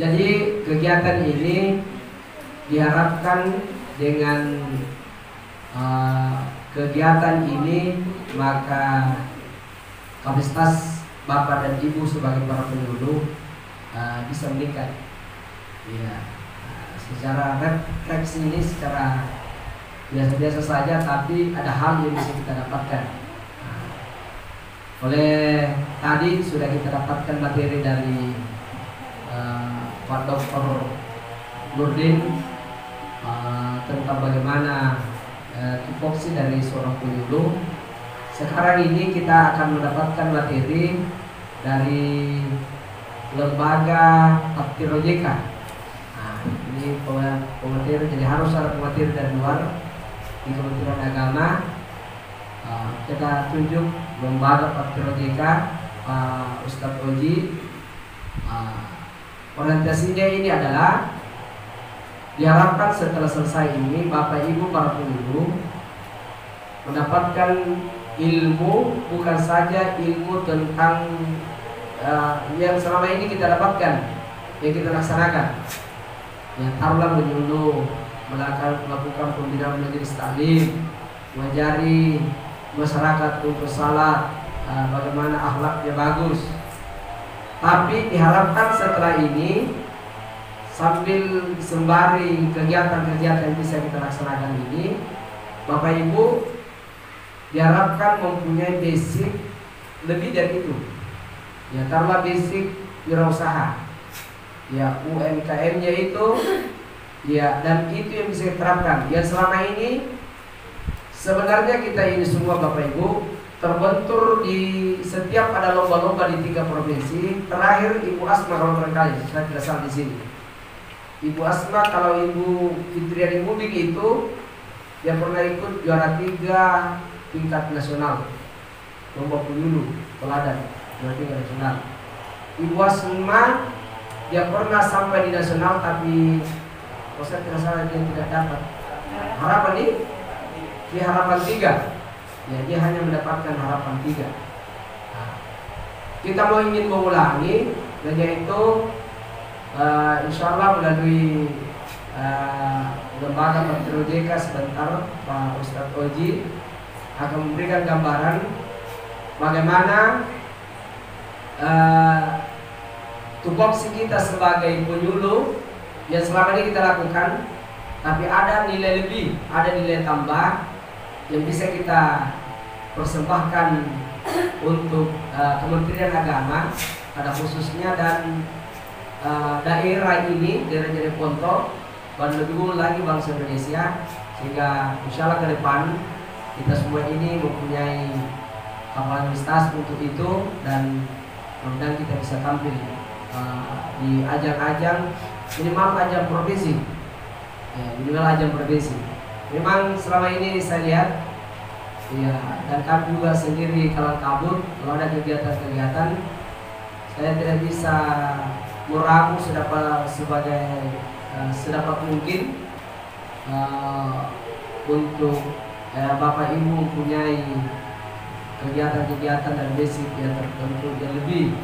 Jadi kegiatan ini diharapkan dengan kegiatan ini maka kapasitas Bapak dan Ibu sebagai para penyuluh bisa meningkat. Ya, secara refleksi ini secara biasa-biasa saja, tapi ada hal yang bisa kita dapatkan. Oleh tadi sudah kita dapatkan materi dari Pak Dr. Nurdin tentang bagaimana tupoksi dari seorang penyuluh. Sekarang ini kita akan mendapatkan materi dari lembaga Tafsir OJK. Ini pemateri, jadi harus ada pemateri dari luar di Kementerian Agama. Kita tunjuk lembaga Tafsir OJK, Ustadz Oji. Orientasinya ini adalah diharapkan setelah selesai ini Bapak Ibu para penyuluh mendapatkan ilmu, bukan saja ilmu tentang yang selama ini kita dapatkan, yang kita laksanakan. Ya, taruhlah menyuluh, melakukan pembinaan majelis taklim, mengajari masyarakat untuk salat, bagaimana akhlaknya bagus. Tapi diharapkan setelah ini sambil sembari kegiatan-kegiatan yang bisa kita laksanakan ini, Bapak Ibu diharapkan mempunyai basic lebih dari itu. Ya, taruhlah basic wirausaha. Ya, UMKM-nya itu, ya, dan itu yang bisa diterapkan. Ya, selama ini sebenarnya kita ini semua Bapak Ibu terbentur di setiap ada lomba-lomba di 3 provinsi. Terakhir Ibu Asma kalau barangkali saya tidak salah di sini. Ibu Asma kalau Ibu Fitriani Mudik itu yang pernah ikut juara 3 tingkat nasional lomba penyuluh teladan juara 3 nasional. Ibu Asma dia pernah sampai di nasional, tapi kalau saya tidak salah dia tidak dapat harapan di harapan 3. Ya, dia hanya mendapatkan harapan 3. Kita mau ingin mengulangi, dan yaitu insya Allah melalui lembaga Tafsir OJK sebentar Pak Ustadz Oji akan memberikan gambaran bagaimana tupoksi kita sebagai penyuluh yang selama ini kita lakukan, tapi ada nilai lebih, ada nilai tambah yang bisa kita persembahkan untuk Kementerian Agama pada khususnya dan daerah ini, daerah Ponto, dan lebih dulu lagi bangsa Indonesia, sehingga insya Allah ke depan kita semua ini mempunyai kapasitas untuk itu, dan kemudian kita bisa tampil di ajang-ajang minimal ajang provinsi, minimal ajang provinsi. Memang selama ini saya lihat, ya, dan kami juga sendiri kalang kabut kalau ada kegiatan-kegiatan, saya tidak bisa meramu sedapat mungkin untuk Bapak Ibu mempunyai kegiatan-kegiatan dan basic yang tertentu yang lebih.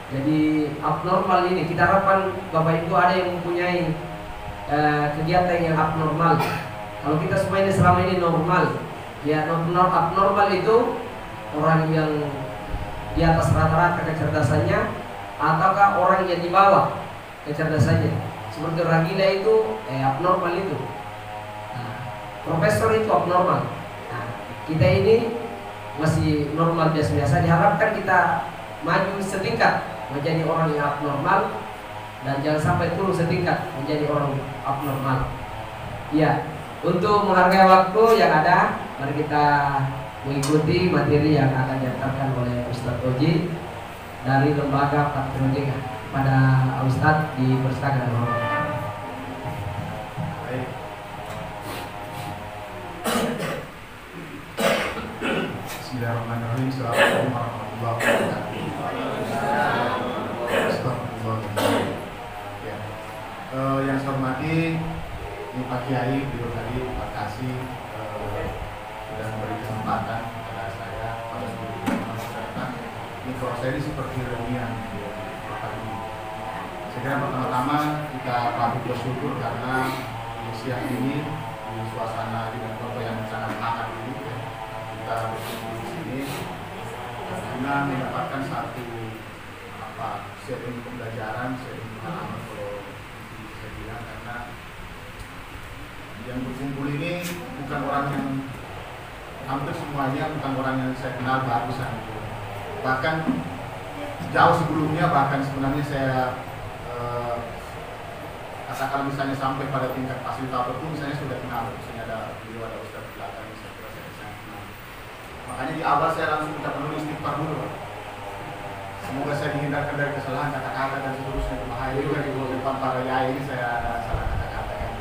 Jadi abnormal ini kita harapkan Bapak Ibu ada yang mempunyai kegiatan yang abnormal. Kalau kita semua ini selama ini normal, ya, abnormal itu orang yang di atas rata-rata kecerdasannya, ataukah orang yang di bawah kecerdasannya. Seperti orang gila itu abnormal itu. Profesor itu abnormal. Kita ini masih normal biasa-biasa. Diharapkan kita maju setingkat menjadi orang yang abnormal, dan jangan sampai turun setingkat menjadi orang abnormal. Ya. Untuk menghargai waktu yang ada, mari kita mengikuti materi yang akan diantarkan oleh Ustadz Oji dari lembaga Tafsir OJK. Pada Ustadz dipersilakan. Baik. Bismillahirrahmanirrahim. Assalamualaikum warahmatullahi wabarakatuh. Yang saya hormati Pak Kiai, beliau tadi terima kasih sudah memberi kesempatan kepada saya pada seluruh masyarakat. Ini kalau saya ini seperti reunian kira pertama-tama kita patut bersyukur karena di siang ini di suasana di kota yang sangat hangat ini kita bersyukur di sini karena mendapatkan satu sharing pembelajaran, sharing pengalaman kalau bisa bilang, karena yang berkumpul ini bukan orang yang hampir semuanya bukan orang yang saya kenal barusan, bahkan jauh sebelumnya, bahkan sebenarnya saya katakan misalnya sampai pada tingkat fasilitator pun misalnya sudah kenal, misalnya ada beliau, ada Ustaz belakang, saya kira saya sangat kenal. Makanya di awal saya langsung minta penulis istighfar dulu. Semoga saya dihindarkan dari kesalahan kata-kata dan seterusnya. Bahaya juga di depan para yai ini saya ada salah kata-kata kan.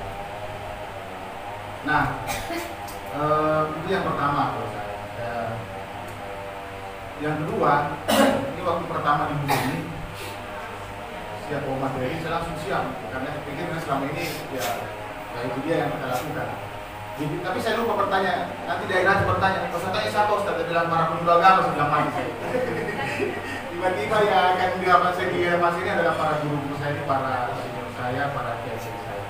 Nah, itu yang pertama kalau saya. Yang kedua, ini waktu pertama di buku ini siap bawa materi, saya langsung siap karena saya pikir selama ini ya itu dia yang kita lakukan. Jadi, tapi saya lupa bertanya, nanti daerah bertanya, kalau saya tanya siapa Ustaz, dia bilang para pemuda agama, saya bilang mati saya. Tiba-tiba ya akan diapakan saya di mas ini adalah para guru saya ini, para senior saya, para kiai saya.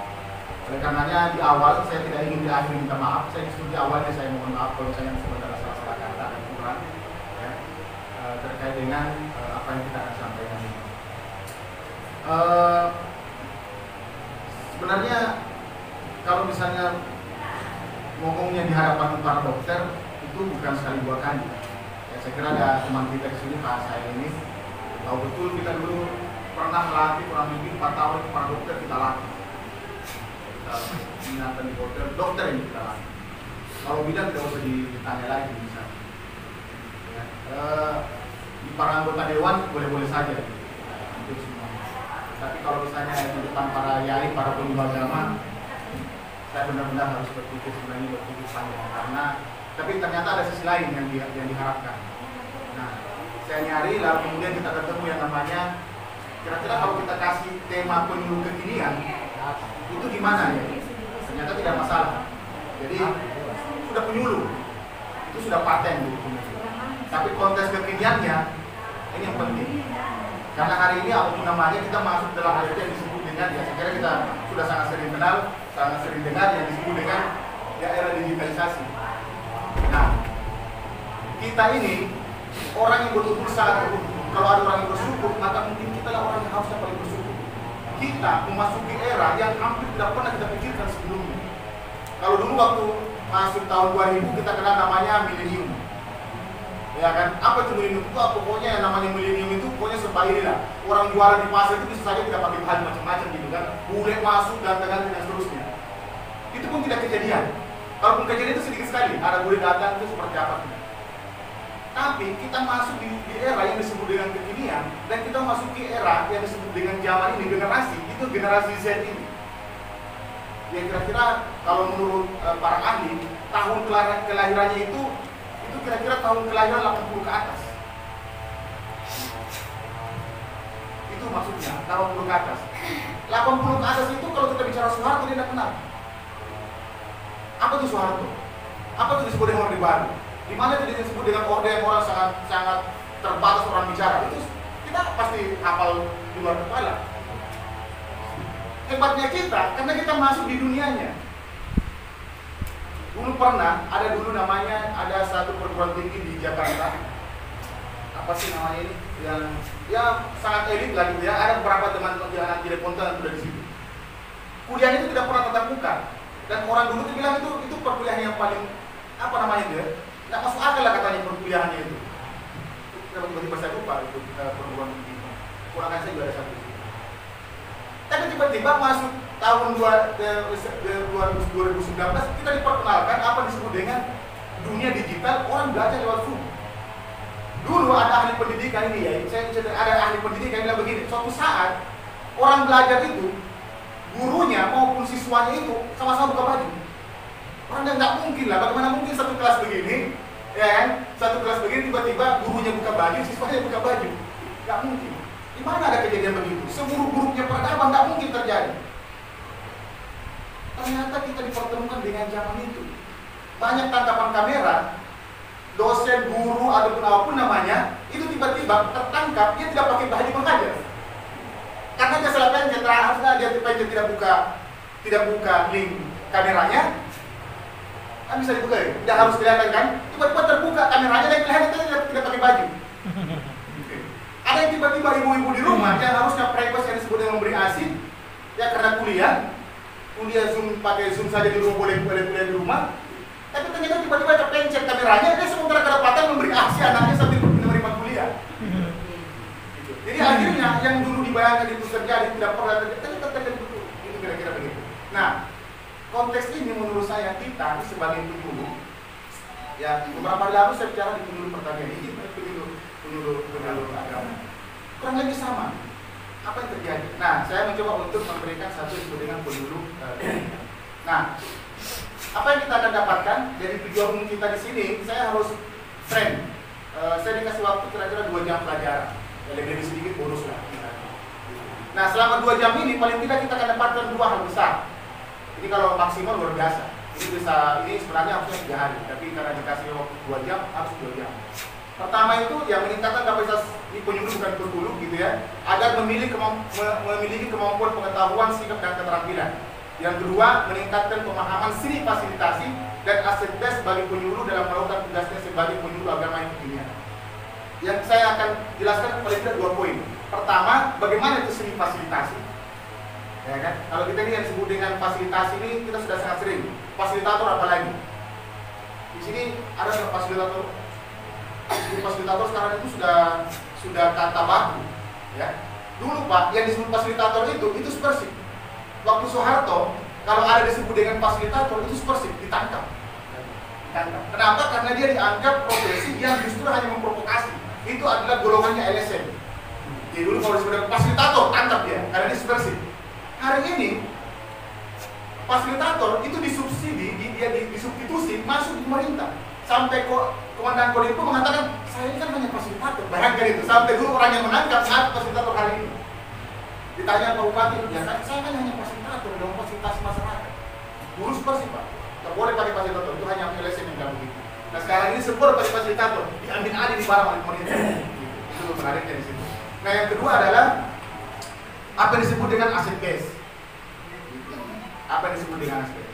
Oleh karenanya di awal saya tidak ingin di akhir minta maaf, saya justru di awalnya saya mohon maaf kalau saya sebenarnya salah-salah kata dan kurang ya, terkait dengan apa yang kita akan sampaikan ini. Sebenarnya kalau misalnya ngomongnya di hadapan para dokter itu bukan sekali dua kali. Ya, saya kira ada teman kita di sini Pak saya ini tahu betul kita dulu pernah melatih kurang lebih 4 tahun para dokter kita latih. Kita minatan di hotel dokter ini kita latih. Kalau bidang tidak usah ditanya lagi misalnya. Ya, di para anggota dewan boleh-boleh saja. Hampir semua. Tapi kalau misalnya di depan para yai, para pemuda agama, saya benar-benar harus berpikir panjang karena tapi ternyata ada sisi lain yang diharapkan. Nah, saya nyari lalu kemudian kita ketemu yang namanya kira-kira kalau kita kasih tema penyuluh kekinian itu gimana ya? Ternyata tidak masalah. Jadi sudah penyuluh itu sudah paten gitu. Tapi konteks kekiniannya ini yang penting. Karena hari ini apapun namanya kita masuk dalam ayat yang disebut dengan ya saya kira kita sudah sangat sering kenal, sangat sering dengar yang disebut dengan ya era digitalisasi. Nah, kita ini orang yang betul-betul sangat kalau ada orang yang bersyukur maka mungkin kita lah orang yang harusnya paling bersyukur. Kita memasuki era yang hampir tidak pernah kita pikirkan sebelumnya. Kalau dulu waktu masuk tahun 2000 kita kenal namanya milenium. Ya kan, apa itu milenium itu? Pokoknya yang namanya milenium itu pokoknya serba inilah. Orang jualan di pasar itu bisa saja tidak pakai bahan macam-macam gitu kan. Boleh masuk dan seterusnya. Itu pun tidak kejadian. Kalaupun kejadian itu sedikit sekali. Ada boleh datang itu seperti apa? Tapi kita masuk di era yang disebut dengan kekinian dan kita masuki era yang disebut dengan zaman ini generasi itu generasi Z ini. Ya kira-kira kalau menurut para ahli tahun kelahirannya itu kira-kira tahun kelahiran 80 ke atas. Itu maksudnya 80 ke atas. 80 ke atas itu kalau kita bicara Soeharto dia tidak kenal. Apa itu Soeharto? Apa itu disebut dengan Orde Baru? Di mana itu disebut dengan orde yang orang sangat terbatas orang bicara? Itu kita pasti hafal di luar kepala. Hebatnya kita karena kita masuk di dunianya. Dulu pernah ada ada satu perguruan tinggi di Jakarta. Apa sih namanya ini? Yang ya sangat elit lah gitu ya. Ada beberapa teman-teman yang tidak konten sudah di situ. Kuliah itu tidak pernah tatap muka. Dan orang dulu tuh bilang itu perkuliahan yang paling apa namanya itu ya? Tidak masuk akal lah katanya perkuliahannya itu. Tiba-tiba saya lupa itu perguruan tinggi. Kurangkan saya juga ada satu. Tapi tiba-tiba masuk tahun 2019 kita diperkenalkan apa disebut dengan dunia digital, orang belajar lewat Zoom. Dulu ada ahli pendidikan ini ya, ada ahli pendidikan yang bilang begini, suatu saat orang belajar itu gurunya maupun siswanya itu sama-sama buka baju. Orang yang nggak mungkin lah, bagaimana mungkin satu kelas begini, ya kan? Satu kelas begini tiba-tiba gurunya buka baju, siswanya buka baju, nggak mungkin. Di mana ada kejadian begitu? Seburuk-buruknya peradaban nggak mungkin terjadi. Ternyata kita dipertemukan dengan zaman itu. Banyak tangkapan kamera, dosen, guru, ataupun apapun namanya, itu tiba-tiba tertangkap, dia tidak pakai baju mengajar. Karena dia salah pencet, harusnya dia pencet tidak buka link kameranya, kan bisa dibuka ya? Tidak harus kelihatan kan? Tiba-tiba terbuka kameranya dan kelihatan tidak pakai baju. Ada yang tiba-tiba ibu-ibu di rumah yang harusnya privacy yang disebut dengan memberi ASI, ya karena kuliah Zoom, pakai Zoom saja di rumah, boleh kuliah di rumah, tapi ternyata tiba-tiba terpencet kameranya, dia sementara kedapatan memberi ASI anaknya sambil menerima kuliah. Jadi akhirnya yang dulu dibayangkan itu terjadi tidak pernah terjadi betul. Itu kira-kira begitu. Nah, konteks ini menurut saya kita sebagai penyuluh, ya beberapa hari lalu saya bicara di penyuluh pertanian ini, penyuluh agama. Kurang lebih sama. Apa yang terjadi? Nah, saya mencoba untuk memberikan satu disebut dengan penyuluh. Nah, apa yang kita akan dapatkan dari tujuan umum kita di sini? Saya harus frame. Saya dikasih waktu kira-kira 2 jam pelajaran. Lebih sedikit bonus lah. Nah, selama 2 jam ini paling tidak kita akan dapatkan 2 hal besar. Ini kalau maksimal luar biasa. Ini sebenarnya harusnya 3 hari, tapi karena dikasih waktu 2 jam harus 2 jam. Pertama itu yang meningkatkan kapasitas penyuluh bukan penyuluh gitu ya, agar memiliki kemampuan pengetahuan, sikap dan keterampilan. Yang kedua, meningkatkan pemahaman seni fasilitasi dan aset base bagi penyuluh dalam melakukan tugasnya sebagai penyuluh agama yang kekinian. Yang saya akan jelaskan paling tidak 2 poin. Pertama, bagaimana itu seni fasilitasi? Ya kan? Kalau kita ini yang disebut dengan fasilitasi ini kita sudah sangat sering. Fasilitator apa lagi? Di sini ada fasilitator. Fasilitator sekarang itu sudah kata baku, ya. Dulu Pak, yang disebut fasilitator itu Persib. Waktu Soeharto, kalau ada disebut dengan fasilitator itu Persib ditangkap. Kenapa? Karena dia dianggap profesi yang justru hanya memprovokasi. Itu adalah golongannya LSM. Jadi dulu kalau disebut fasilitator, tangkap dia, karena dia Persib. Hari ini fasilitator itu disubsidi, dia disubstitusi masuk di pemerintah. Sampai Komandan Kodim mengatakan, saya ini kan hanya fasilitator. Bayangkan itu, sampai dulu orang yang menangkap saat fasilitator hari ini. Ditanya Pak Bupati, ya saya kan hanya fasilitator dalam fasilitasi masyarakat. Dulu Persib Pak, tidak boleh pakai fasilitator, itu hanya LSM yang bilang begitu. Nah sekarang ini semua pakai fasilitator, diambil alih di barang oleh pemerintah. Itu menariknya di situ. Nah yang kedua adalah apa yang disebut dengan aset base. Apa yang disebut dengan aset base?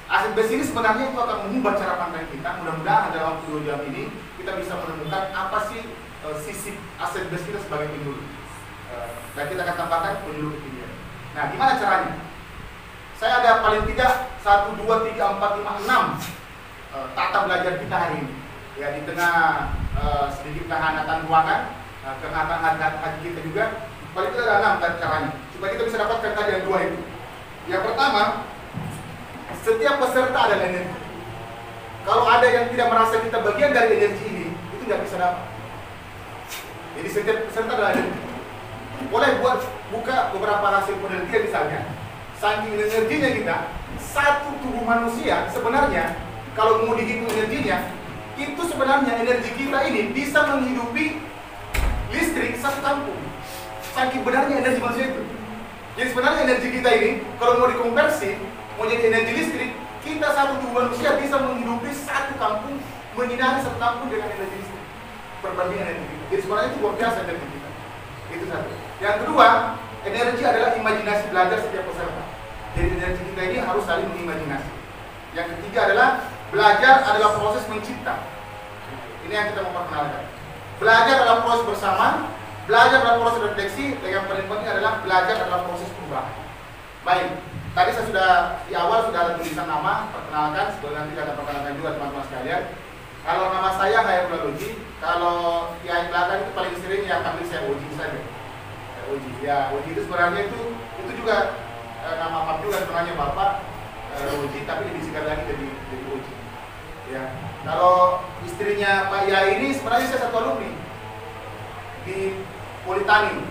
Aset base ini sebenarnya itu akan mengubah cara pandang kita. Mudah-mudahan dalam waktu 2 jam ini kita bisa menemukan apa sih sisi aset base kita sebagai penyuluh. Dan kita akan tambahkan penyuluh kekinian. Nah, gimana caranya? Saya ada paling tidak 1, 2, 3, 4, 5, 6 tata belajar kita hari ini. Ya, di tengah sedikit kehangatan ruangan, kehangatan hati kita juga, paling tidak ada 6 tata caranya. Supaya kita bisa dapatkan tadi yang 2 itu. Yang pertama, setiap peserta ada energi. Kalau ada yang tidak merasa kita bagian dari energi ini, itu nggak bisa dapat. Jadi setiap peserta ada energi. Boleh buka beberapa hasil penelitian misalnya. Saking energinya kita, satu tubuh manusia sebenarnya kalau mau dihitung energinya, itu sebenarnya energi kita ini bisa menghidupi listrik satu kampung. Saking benarnya energi manusia itu. Jadi sebenarnya energi kita ini kalau mau dikonversi mau jadi energi listrik, kita satu tubuh manusia bisa menghidupi satu kampung, menyinari satu kampung dengan energi listrik. Perbandingan energi kita. Jadi sebenarnya itu luar biasa energi kita. Itu satu. Yang kedua, energi adalah imajinasi belajar setiap peserta. Jadi energi kita ini harus saling mengimajinasi. Yang ketiga adalah belajar adalah proses mencipta. Ini yang kita mau perkenalkan. Belajar adalah proses bersama, belajar adalah proses refleksi, dan yang paling penting adalah belajar adalah proses perubahan. Baik. Tadi saya sudah di awal sudah ada tulisan nama, perkenalkan, sebelum nanti kita perkenalkan juga teman-teman sekalian. Kalau nama saya Hairul Uji, kalau yang belakang itu paling sering yang panggil saya Uji saja. Uji, ya Uji itu sebenarnya itu juga nama Pak juga sebenarnya Bapak Uji, tapi disingkat lagi jadi Uji. Ya, kalau istrinya Pak Yai ini sebenarnya saya satu alumni di Politeknik.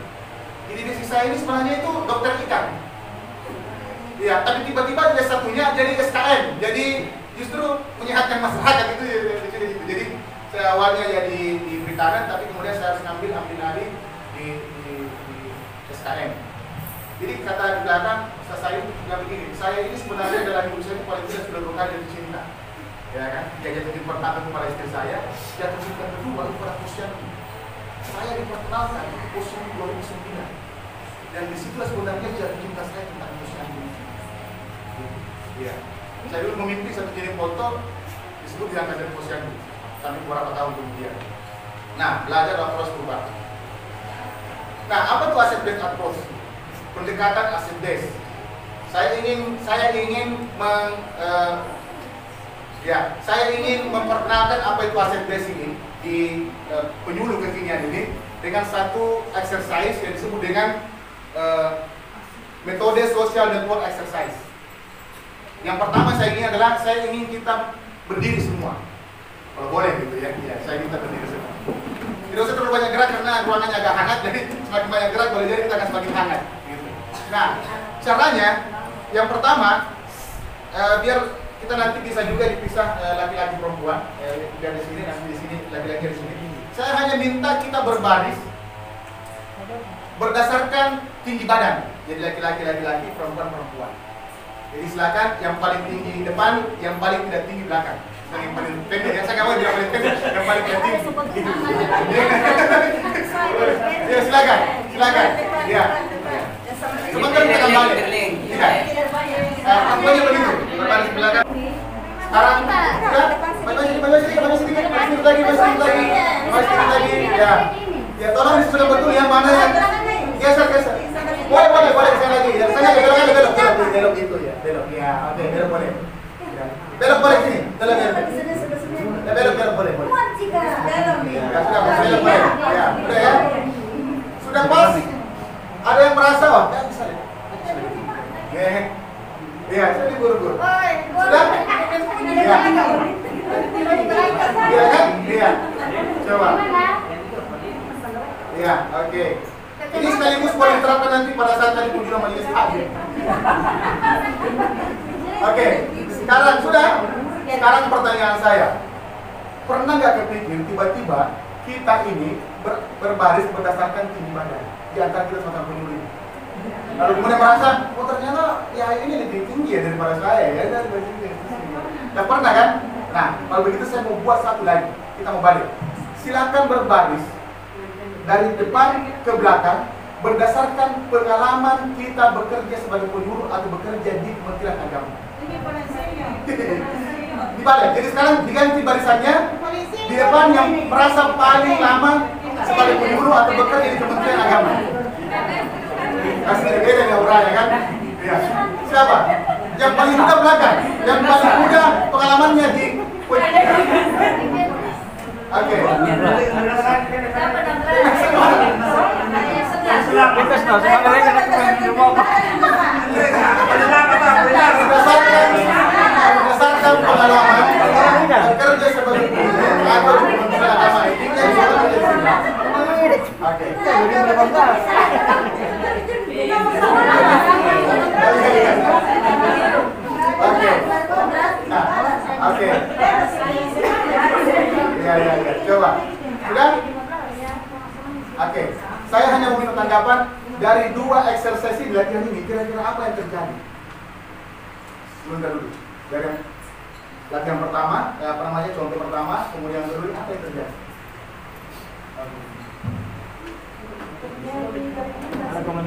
Jadi divisi saya ini sebenarnya itu dokter ikan. Ya, tapi tiba-tiba dia satunya jadi SKM, jadi justru menyehatkan masyarakat itu. Jadi saya awalnya ya di perikanan, tapi kemudian saya harus ambil alih di SKM. Jadi kata di belakang saya juga begini, saya ini sebenarnya dalam hidup saya paling tidak sudah 2 kali jatuh cinta, ya kan? Dia jatuh cinta pertama kepada istri saya, jatuh cinta kedua kepada posyandu. Saya diperkenalkan di posyandu 2009. Dan disitulah sebenarnya jatuh cinta saya tentang posyandu. Iya. Saya dulu memimpi satu jenis foto disebut diangkat dari posyandu. Tapi beberapa tahun kemudian. Nah, belajar approach berubah. Nah, apa tuh asset based approach? Pendekatan asset based. Saya ingin memperkenalkan apa itu asset based ini di penyuluh kekinian ini dengan satu exercise yang disebut dengan metode social network exercise. Yang pertama saya ingin kita berdiri semua. Kalau boleh gitu ya, saya minta berdiri semua. Tidak usah terlalu banyak gerak karena ruangannya agak hangat, jadi semakin banyak gerak boleh jadi kita akan semakin hangat. Gitu. Nah, caranya yang pertama biar kita nanti bisa juga dipisah laki-laki perempuan, dari sini nanti di sini laki-laki di sini. Saya hanya minta kita berbaris berdasarkan tinggi badan. Jadi laki-laki, perempuan. Jadi silakan yang paling tinggi depan, yang paling tidak tinggi belakang. Yang paling pendek, saya nggak mau bilang paling pendek, yang paling tidak tinggi. Ya silakan. Ya. Sebentar kita kembali. Tidak. Pokoknya begitu. Berbaris belakang. Sekarang sudah. Masih sedikit lagi. Ya, tolong disusun betul yang mana yang geser. Boleh saya lagi. Ya, saya belok gitu ya. Belok. Ya, oke, belok boleh. Ya. Belok boleh sini. Belok. Ya, belok boleh. Ya, sudah belok boleh. Ya, sudah ya. Sudah pas. Ada yang merasa wah, enggak bisa deh. Iya, jadi guru-guru. Sudah? Iya. Iya kan? Iya. Coba. Iya, oke. Ini sekaligus boleh diterapkan nanti pada saat tadi kunjungan majelis taklim. Oke, sekarang sudah. Sekarang pertanyaan saya. Pernah nggak kepikir tiba-tiba kita ini berbaris berdasarkan tinggi badan di antara kita sama penyuluh? Lalu kemudian merasa, oh ternyata ya ini lebih tinggi ya daripada saya ya. Tidak pernah kan? Nah, kalau begitu saya mau buat satu lagi. Kita mau balik. Silakan berbaris dari depan ke belakang berdasarkan pengalaman kita bekerja sebagai penyuluh atau bekerja di Kementerian Agama. Dibalik. Jadi sekarang diganti barisannya. Di depan yang merasa paling lama sebagai penyuluh atau bekerja di Kementerian Agama. Kasih beda ya orangnya kan? Ya. Siapa? Yang paling muda belakang. Yang paling muda pengalamannya di. Oke. Berdasarkan pengalaman bekerja sebagai penyuluh atau di Kementerian Agama ini. Oke. Oke. Ya. Coba. Sudah? Oke. Saya hanya mau minta tanggapan dari dua exercise di latihan ini. Kira-kira apa yang terjadi? Sebentar dulu. Dari latihan pertama, contoh pertama, kemudian kedua, apa yang terjadi?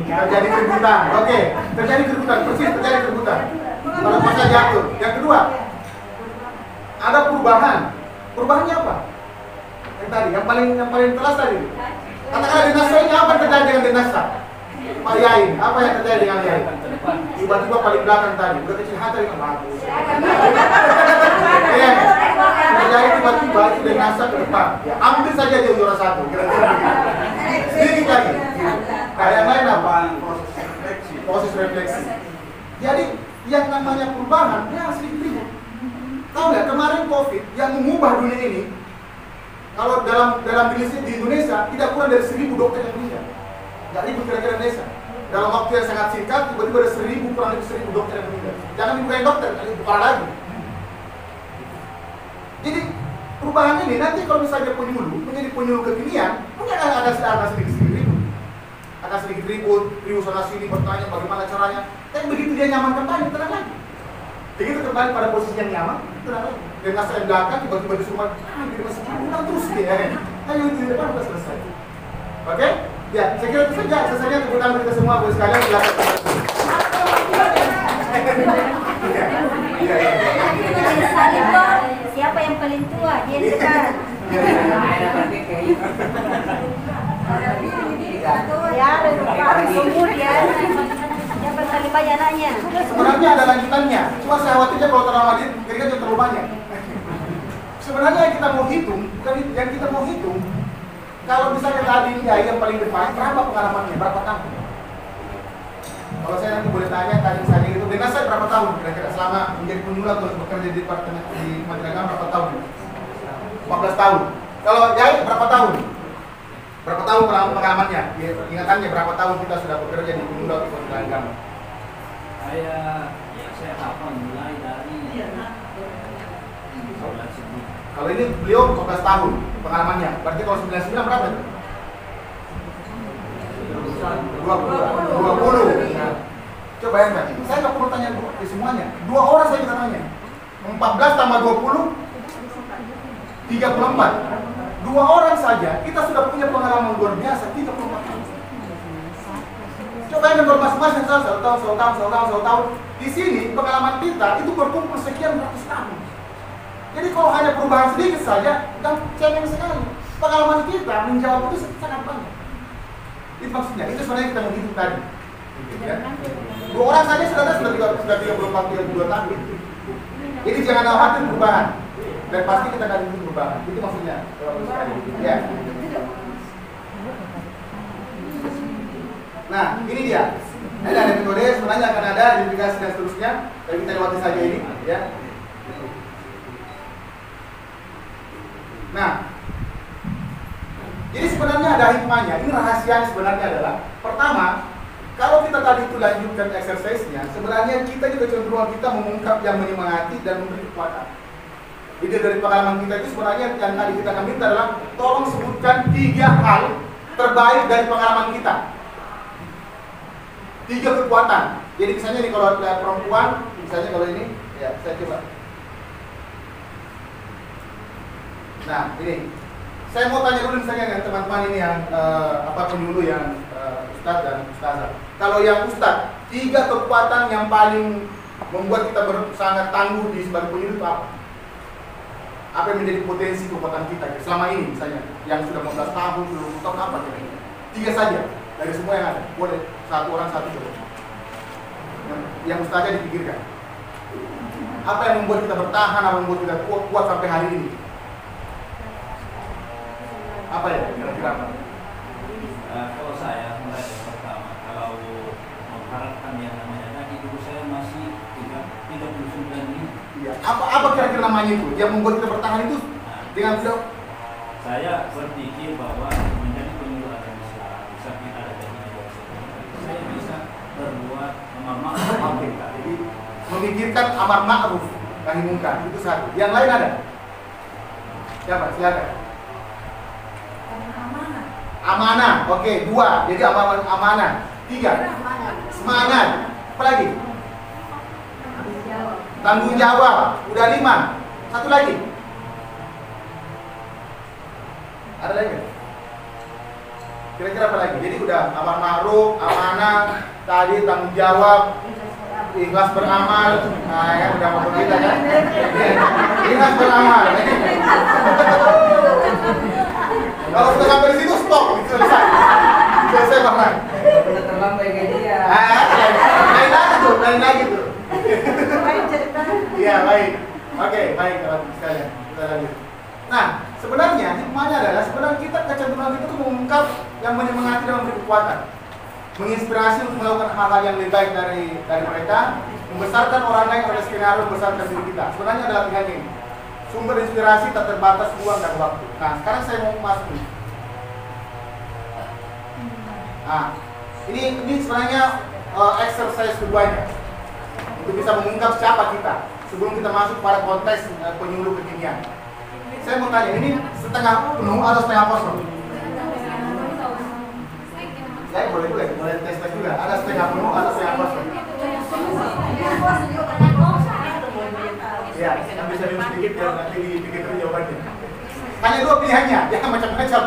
Terjadi keributan. Oke, terjadi keributan. Persis terjadi keributan. Kalau masa jatuh. Yang kedua, ada perubahan. Perubahannya apa? Yang tadi, yang paling telas tadi. Katakanlah dinasa ini apa yang terjadi dengan dinasa? Pak Yain, apa yang terjadi dengan Yain? Tiba-tiba paling belakang tadi, udah kecil hati dengan bagus. Terjadi tiba-tiba itu dinasa ke depan. Ya, ambil saja dia juara satu. Kira-kira begitu. Sedikit lagi. Nah, yang lain apa? Proses refleksi. Jadi yang namanya perubahan, ya sedikit ribut. Tahu nggak kemarin COVID yang mengubah dunia ini? Kalau dalam rilisnya di Indonesia tidak kurang dari 1.000 dokter yang meninggal. Nggak ribut kira-kira Indonesia. Dalam waktu yang sangat singkat, tiba-tiba ada 1.000 kurang dari 1.000 dokter yang meninggal. Jangan dibukain dokter, ibu parah lagi. Jadi perubahan ini nanti kalau misalnya penyuluh menjadi penyuluh kekinian, mungkin akan sedikit ribut. Akan sedikit ribut sana sini bertanya bagaimana caranya. Tapi begitu dia nyaman kembali, tenang lagi. Begitu kembali pada posisi yang nyaman, tenang lagi. Dengan saya belakang tiba-tiba disuruh di rumah sakit, terus dia. Ayo di depan sudah selesai. Oke? Ya, saya kira itu saja. Selesainya tepuk tangan kita semua buat sekalian. Silakan. Siapa yang paling tua? Dia sekarang. Ya, harus umur ya. Siapa yang paling banyak anaknya? Sebenarnya ada lanjutannya. Cuma saya khawatirnya kalau terlalu adil, kira-kira terlalu banyak. Sebenarnya yang kita mau hitung, bukan yang kita mau hitung. Kalau misalnya tadi ya yang paling depan, berapa pengalamannya? Berapa tahun? Kalau saya nanti boleh tanya tadi misalnya itu dengan saya berapa tahun kira-kira selama menjadi penyuluh atau bekerja di departemen di Kementerian Agama berapa tahun? 14 tahun. Kalau Yai berapa tahun? Berapa tahun pengalamannya? Ya, ingatannya berapa tahun kita sudah bekerja di penyuluh atau Kementerian Agama? Saya hafal mulai dari kalau ini beliau 14 tahun pengalamannya. Berarti kalau 99 berapa itu? 20. Coba bayangkan, saya nggak perlu tanya di semuanya. 2 orang saya kita tanya. 14 tambah 20, 34. 2 orang saja, kita sudah punya pengalaman luar biasa, 34 tahun. Coba bayangkan kalau masing-masing satu tahun. Di sini pengalaman kita itu berkumpul sekian ratus tahun. Jadi kalau hanya perubahan sedikit saja, dan cengeng sekali. Pengalaman kita menjawab itu sangat banyak. Itu maksudnya, itu sebenarnya kita menghitung tadi. Ya. 2 orang saja sudah 34-32 tahun. Jadi jangan khawatir perubahan. Dan pasti kita akan hitung perubahan. Itu maksudnya. Ya. Nah, ini dia. Ini ada metode, sebenarnya akan ada identifikasi dan seterusnya. Tapi kita lewati saja ini, ya. Nah, jadi sebenarnya ada hikmahnya. Ini rahasianya sebenarnya adalah pertama, kalau kita tadi itu lanjutkan exercise-nya, sebenarnya kita juga cenderung kita mengungkap yang menyemangati dan memberi kekuatan. Jadi dari pengalaman kita itu sebenarnya yang tadi kita akan minta adalah tolong sebutkan 3 hal terbaik dari pengalaman kita. 3 kekuatan. Jadi misalnya nih kalau ada perempuan, misalnya kalau ini, ya saya coba. Nah, ini saya mau tanya dulu misalnya dengan teman-teman ini yang penyuluh yang Ustadz dan Ustazah. Kalau yang Ustadz, 3 kekuatan yang paling membuat kita sangat tangguh di sebagai penyuluh itu apa? Apa yang menjadi potensi kekuatan kita selama ini misalnya yang sudah 15 tahun, 20 tahun apa kira-kira? 3 saja dari semua yang ada. Boleh satu orang satu coba. Yang Ustazah dipikirkan. Apa yang membuat kita bertahan, apa yang membuat kita kuat sampai hari ini? Apa ya kira-kira apa? Kalau saya mulai dari pertama, kalau mengharapkan yang namanya tadi dulu saya masih 39 minggu. Iya. Apa kira-kira namanya itu? Yang membuat kita bertahan itu dengan sudah? Saya berpikir bahwa menjadi penyuluh agama Islam, bisa kita ada di Indonesia. Saya bisa berbuat amar ma'ruf. Jadi memikirkan amar ma'ruf nahi munkar itu satu. Yang lain ada? Siapa? Silakan. Amanah, oke, 2. Jadi amanah. 3. Semangat. Apa lagi? Tanggung jawab. Udah 5. Satu lagi. Ada lagi? Kira-kira apa lagi? Jadi udah amar ma'ruf, amanah, tadi tanggung jawab, ikhlas beramal. Nah, kan udah ngomong kita kan? Ikhlas beramal. Kalau sudah sampai di situ stop, itu selesai bahkan. Terlambat kayak dia. Lain lagi tuh. Iya baik. Oke baik kalau sekalian kita lanjut. Nah sebenarnya hikmahnya adalah sebenarnya kita kecenderungan kita tuh mengungkap yang menyemangati dan memberi kekuatan, menginspirasi untuk melakukan hal-hal yang lebih baik dari mereka, membesarkan orang lain oleh skenario membesarkan diri kita. Sebenarnya adalah latihan ini. Sumber inspirasi tak terbatas ruang dan waktu. Nah, sekarang saya mau masuk nih. Nah, ini sebenarnya exercise keduanya untuk bisa mengungkap siapa kita sebelum kita masuk pada konteks penyuluh kekinian. Saya mau tanya, ini setengah penuh atau setengah kosong? Saya boleh tes juga. Ada setengah penuh atau setengah kosong? Ya, yang bisa minum sedikit ya nanti dipikir dulu jawabannya. Hanya 2 pilihannya, jangan macam-macam.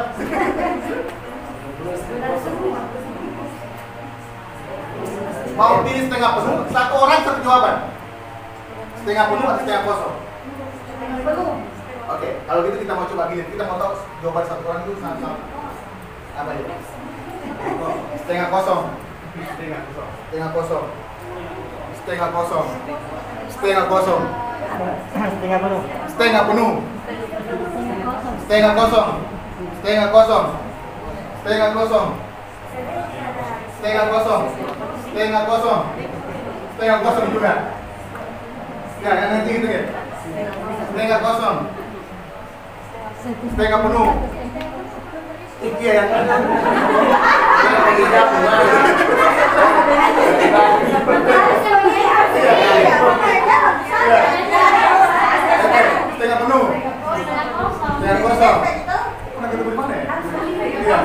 Mau pilih setengah penuh, satu orang satu jawaban. Setengah penuh atau setengah kosong? Penuh. Oke, kalau gitu kita mau coba gini, kita mau tahu jawaban satu orang itu sama apa ya? Setengah kosong. Setengah kosong. Setengah kosong. Setengah kosong. Setengah kosong. Setengah penuh. Setengah penuh. Setengah kosong. Setengah kosong. Setengah kosong. Setengah kosong. Setengah kosong. Setengah kosong juga. Ya, yang nanti gitu ya. Setengah kosong. Setengah penuh. Iya yang setengah penuh. Setengah kosong. Pernah ketemu di mana ya? Iya.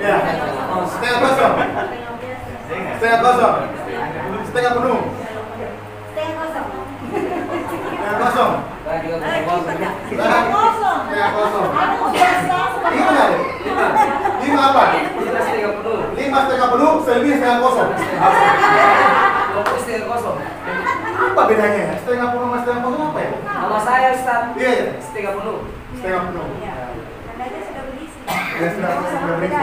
Iya. Setengah kosong. Setengah kosong. Setengah penuh. Setengah kosong. Setengah kosong. Lima nggak deh? Lima apa? 5 setengah penuh, selebih setengah kosong. Setengah kosong. Apa bedanya ya? Setengah penuh sama setengah kosong apa ya? Kalau saya Ustaz, Iya, iya. setengah penuh. Setengah penuh. Ya sudah berisi.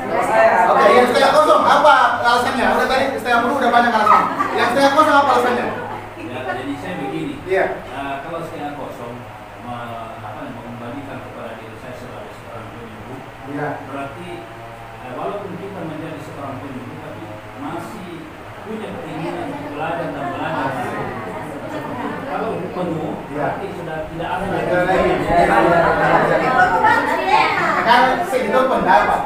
Kalau saya, Oke, yang setengah kosong apa alasannya? Udah tadi setengah penuh udah banyak alasan. Yang setengah kosong apa alasannya? Ya, jadi saya begini. Iya. Kalau setengah kosong mengembalikan kepada diri saya sebagai seorang penyembuh, Iya. berarti walaupun kita menjadi seorang penyembuh tapi masih punya keinginan untuk belajar dan belajar. Kalau penuh, berarti sudah tidak ada lagi. Kan itu pendapat.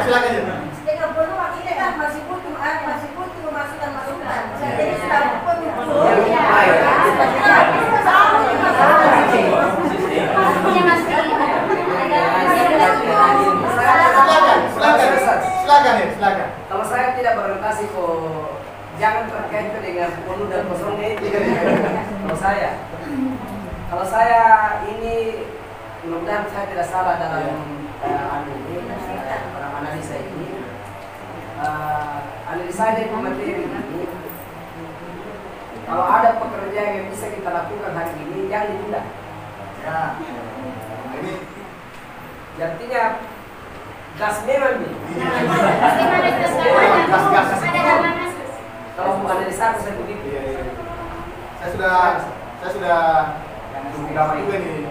Silakan aja. Setengah penuh maksudnya kan masih butuh masukan. Jadi sudah penuh. Silakan. kalau saya tidak berorientasi jangan terkait dengan penuh dan kosongnya itu. Kalau saya ini mudah-mudahan saya tidak salah dalam analisa ini. Analisa dari materi ini, kalau ada pekerjaan yang bisa kita lakukan hari ini, jangan ditunda. Ya. Ini Artinya gas memang nih. gas. Kalau mau analisa saya begitu. Iya. Saya sudah cukup lama juga nih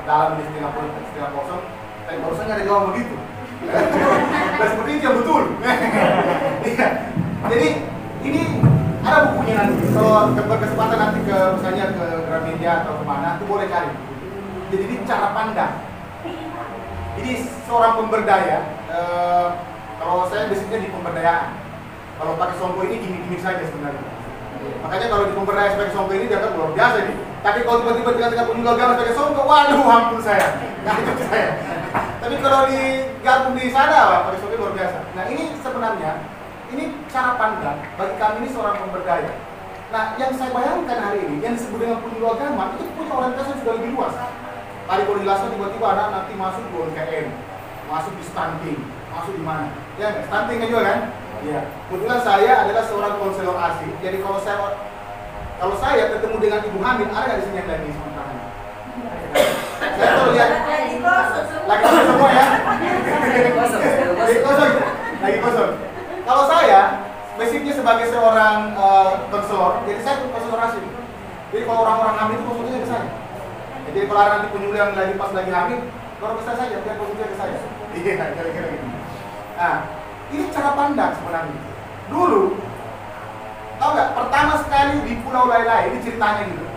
dalam di setengah kosong. Tapi barusan nggak ada jawaban begitu. Dan seperti itu yang betul. Iya. Jadi ini ada bukunya nanti. Kalau berkesempatan nanti ke misalnya ke Gramedia atau kemana, itu boleh cari. Jadi ini cara pandang. Jadi seorang pemberdaya, kalau saya basicnya di pemberdayaan. Kalau pakai sompo ini gimmick saja sebenarnya. Makanya kalau di pemberdayaan sebagai sompo ini dianggap luar biasa nih. Tapi kalau tiba-tiba tengah-tengah penyuluh agama sebagai sompo, waduh ampun saya. Ngacut saya. Tapi kalau digabung di sana, pakai sompo luar biasa. Nah ini sebenarnya, ini cara pandang bagi kami ini seorang pemberdaya. Nah yang saya bayangkan hari ini, yang disebut dengan penyuluh agama, itu punya orientasi yang sudah lebih luas. Tadi kalau dijelaskan tiba-tiba anak nanti masuk di UMKM, masuk di stunting, masuk di mana? Ya, stunting juga kan? Iya. Kebetulan saya adalah seorang konselor ASI. Jadi kalau saya ketemu dengan ibu hamil, ada nggak di sini yang lagi sementara? Saya kalau lihat lagi kosong semua ya. Lagi kosong. Kalau saya, basicnya sebagai seorang konselor, jadi saya konselor ASI. Jadi kalau orang-orang hamil itu konsultasinya ke saya. Jadi kalau ada nanti penyuluh yang lagi pas lagi hamil, baru bisa saja, biar konsultasi ke saya. Iya, kira-kira gitu. Nah, ini cara pandang sebenarnya. Dulu, tau nggak? Pertama sekali di Pulau Lailai, ini ceritanya gitu.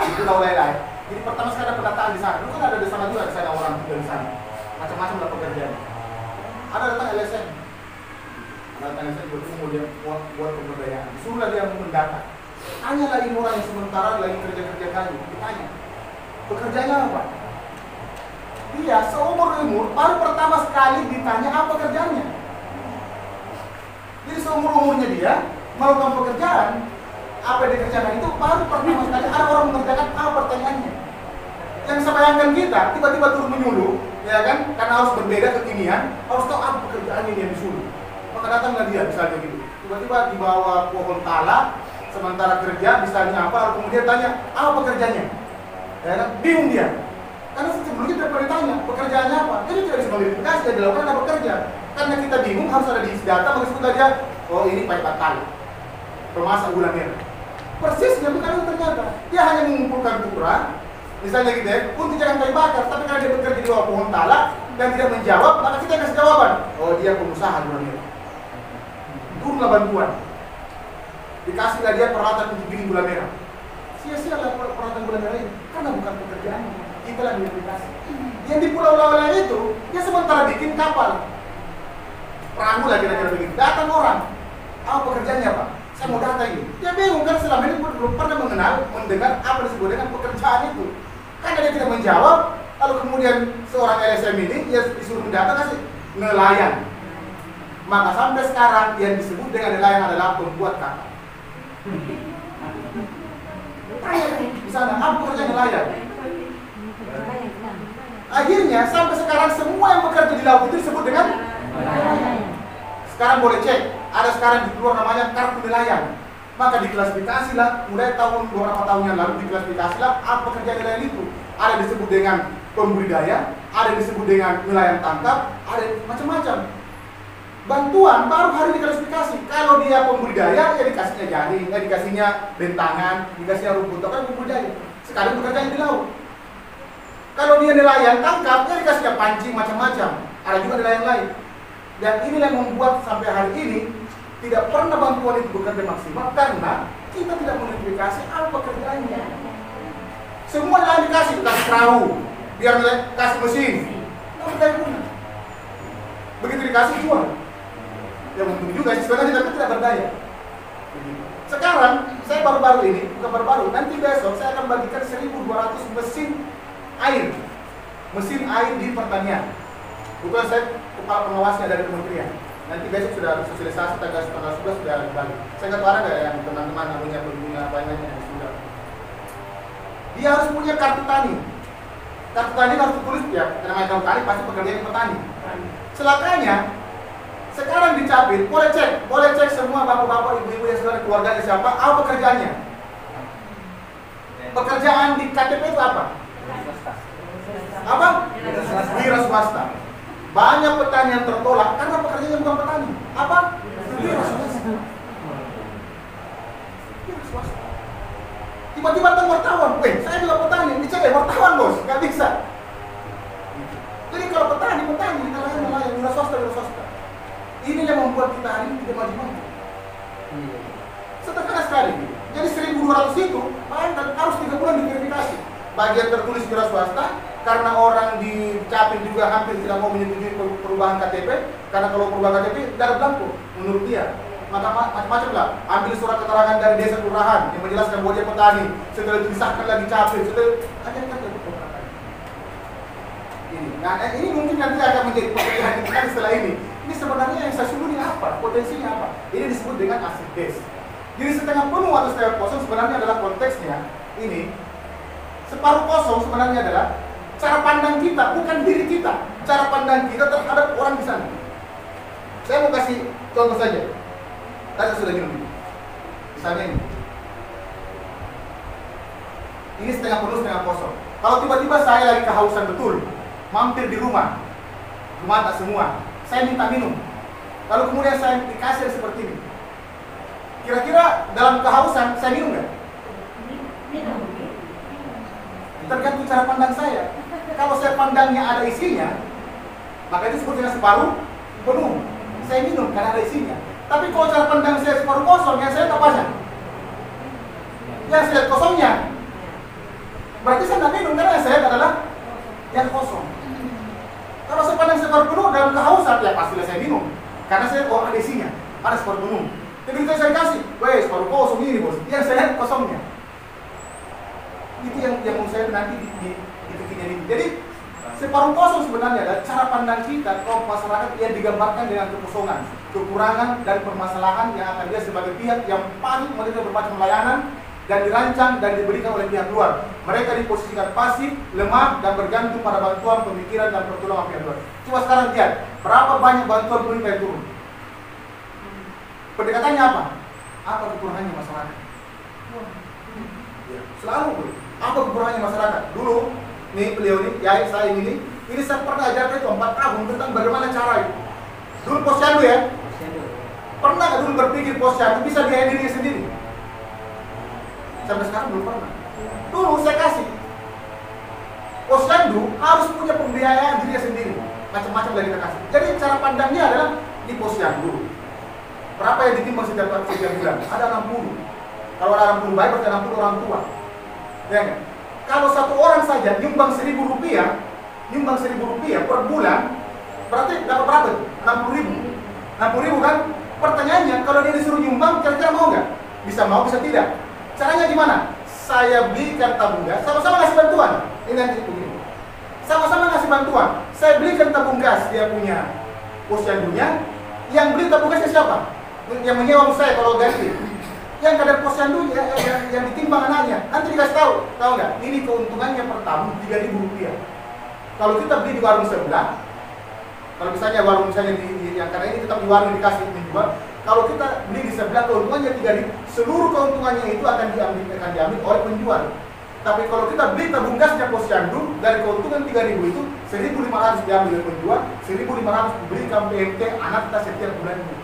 Di Pulau Lailai. Jadi pertama sekali ada pendataan di sana. Dulu kan ada di sana juga, di sana orang tinggal di sana. Macam-macam lah pekerjaan. Ada datang LSM. Datang LSM mau dia buat pemberdayaan. Disuruhlah dia mendata. Tanya lagi orang yang sementara lagi kerja-kerja kayu. Ditanya, pekerjaannya apa? Iya, seumur-umur baru pertama sekali ditanya apa kerjanya. Jadi seumur-umurnya dia melakukan pekerjaan, apa yang dikerjakan itu baru pertama sekali ada orang mengerjakan apa pertanyaannya. Yang saya bayangkan kita tiba-tiba turun menyuluh, ya kan? Karena harus berbeda kekinian, harus tahu apa pekerjaan ini yang disuruh. Maka datanglah dia misalnya gitu. Tiba-tiba di bawah pohon tala, sementara kerja misalnya apa, lalu kemudian tanya apa pekerjaannya, ya kan? Bingung dia. Karena sebelumnya tidak pernah ditanya pekerjaannya apa, jadi tidak bisa memverifikasi dia dilakukan apa bekerja. Karena kita bingung harus ada di data, maka sebut aja, oh ini pipa tali, pemasak gula merah. Persisnya bukan itu ternyata. Dia hanya mengumpulkan ukuran, misalnya gitu ya, untuk jangan kayu bakar, tapi karena dia bekerja di bawah pohon tala dan tidak menjawab, maka kita kasih jawaban. Oh dia pengusaha gula merah. Turunlah bantuan. Dikasihlah dia peralatan untuk bikin gula merah. Sia-sialah peralatan gula merah ini, karena bukan pekerjaannya. Itulah verifikasi. Yang di pulau-pulau lain itu, dia sementara bikin kapal, perahu lah kira-kira begitu. Datang orang, apa pekerjaannya Pak? Saya mau data ini. Dia bingung kan selama ini belum pernah mendengar apa disebut dengan pekerjaan itu. Karena dia tidak menjawab, lalu kemudian seorang LSM ini dia disuruh mendata kasih nelayan. Maka sampai sekarang yang disebut dengan nelayan adalah pembuat kapal. Tanya di sana, apa pekerjaan nelayan? Akhirnya sampai sekarang semua yang bekerja di laut itu disebut dengan nelayan. Sekarang boleh cek, ada sekarang di keluar namanya kartu nelayan. Maka diklasifikasilah, mulai tahun beberapa tahun yang lalu diklasifikasilah apa pekerjaan nelayan itu. Ada disebut dengan pembudidaya, ada disebut dengan nelayan tangkap, ada macam-macam. Bantuan baru hari diklasifikasi. Kalau dia pembudidaya, ya dikasihnya jaring, ya dikasihnya bentangan, dikasihnya rumput, kan pembudidaya. Sekarang bekerja di laut. Kalau dia nelayan tangkap, ya dikasihnya pancing macam-macam. Ada juga nelayan lain. Dan inilah yang membuat sampai hari ini tidak pernah bantuan itu bekerja maksimal karena kita tidak mengidentifikasi apa pekerjaannya. Semua nelayan dikasih perahu, biar kasih mesin, nggak berdaya guna. Begitu dikasih jual. Ya mungkin juga sih sebenarnya tapi tidak berdaya. Sekarang saya baru-baru ini, bukan baru-baru, nanti besok saya akan bagikan 1.200 mesin air di pertanian. Bukan saya kepala pengawasnya dari kementerian. Nanti besok sudah sosialisasi tanggal 11 sudah balik. Saya nggak tahu ada nggak yang teman-teman punya apa yang sudah. Dia harus punya kartu tani. Kartu tani harus ditulis ya. Namanya kartu tani pasti pekerjaan petani. Celakanya sekarang di Capit boleh cek semua bapak-bapak, ibu-ibu yang sudah keluarganya siapa, apa pekerjaannya. Pekerjaan di KTP itu apa? Apa? Wira swasta. Banyak petani yang tertolak karena pekerjaannya bukan petani. Apa? Wira swasta. Tiba-tiba datang wartawan, saya juga petani, dicek wartawan bos, nggak bisa. Jadi kalau petani, nelayan, wira swasta. Ini yang membuat kita hari ini tidak maju-maju. Sederhana sekali. Jadi 1.200 itu, bayangkan harus 3 bulan diverifikasi. Bagian tertulis wira swasta, karena orang di Capil juga hampir tidak mau menyetujui perubahan KTP, karena kalau perubahan KTP tidak ada belangko menurut dia. Maka macam-macam lah. Ambil surat keterangan dari desa kelurahan yang menjelaskan bahwa dia petani. Setelah itu disahkan lagi Capil. Nah, ini mungkin nanti akan menjadi pekerjaan kita setelah ini. Ini sebenarnya yang saya suruh ini apa? Potensinya apa? Ini disebut dengan acid test. Jadi setengah penuh atau setengah kosong sebenarnya adalah konteksnya ini. Separuh kosong sebenarnya adalah cara pandang kita, bukan diri kita. Cara pandang kita terhadap orang di sana. Saya mau kasih contoh saja. Tadi sudah minum. Misalnya ini. Ini setengah penuh, setengah kosong. Kalau tiba-tiba saya lagi kehausan betul, mampir di rumah tak semua, saya minta minum. Lalu kemudian saya dikasih seperti ini. Kira-kira dalam kehausan saya minum nggak? Minum. Tergantung cara pandang saya. Kalau saya pandangnya ada isinya, maka itu sebetulnya separuh penuh. Saya minum karena ada isinya. Tapi kalau cara pandang saya separuh kosong, yang saya tak pasang. Yang saya lihat kosongnya, berarti saya tidak minum karena yang saya lihat adalah yang kosong. Kalau saya pandang separuh penuh dalam kehausan, ya pastilah saya minum. Karena saya ada isinya, ada separuh penuh. Jadi itu saya kasih, separuh kosong ini bos. Yang saya lihat kosongnya. Itu yang mau saya nanti di ini. Jadi separuh kosong sebenarnya adalah cara pandang kita kaum masyarakat yang digambarkan dengan kekosongan. kekurangan dan permasalahan yang akan dia sebagai pihak yang paling menerima bermacam layanan dan dirancang dan diberikan oleh pihak luar. Mereka diposisikan pasif, lemah, dan bergantung pada bantuan, pemikiran, dan pertolongan pihak luar. Coba sekarang lihat, berapa banyak bantuan pemerintah yang turun? Pendekatannya apa? Apa kekurangannya masyarakat? Selalu, apa kekurangannya masyarakat? Dulu, nih beliau nih, ya saya ini saya pernah ajarkan itu 4 tahun tentang bagaimana cara itu. Dulu posyandu ya, pernah nggak dulu berpikir posyandu bisa biaya dirinya sendiri? Sampai sekarang belum pernah. Dulu saya kasih posyandu harus punya pembiayaan dirinya sendiri, macam-macam lagi kita kasih. Jadi cara pandangnya adalah di posyandu berapa yang ditimbang setiap bulan? Ada 60. Kalau ada 60 baik berarti 60 orang tua. Ya kan? Kalau satu orang saja nyumbang Rp1.000 per bulan, berarti dapat berapa? 60.000. 60.000 kan? Pertanyaannya, kalau dia disuruh nyumbang, kira-kira mau nggak? Bisa mau, bisa tidak. Caranya gimana? Saya belikan tabung gas, sama-sama ngasih bantuan. Ini nanti begini. Sama-sama ngasih bantuan. Saya belikan tabung gas, dia punya posyandunya. Yang beli tabung gasnya siapa? Yang menyewa saya kalau ganti. Yang kadar posyandu yang ditimbang anaknya. Nanti dikasih tahu nggak? Ini keuntungannya per tahun Rp3.000. Kalau kita beli di warung sebelah, kalau misalnya warung misalnya yang karena ini tetap di warung dikasih menjual. Kalau kita beli di sebelah keuntungannya 3.000, seluruh keuntungannya itu akan diambil oleh penjual. Tapi kalau kita beli tabung gasnya posyandu, dari keuntungan 3.000 itu 1.500 diambil oleh penjual, 1.500 diberikan PMT anak kita setiap bulan itu.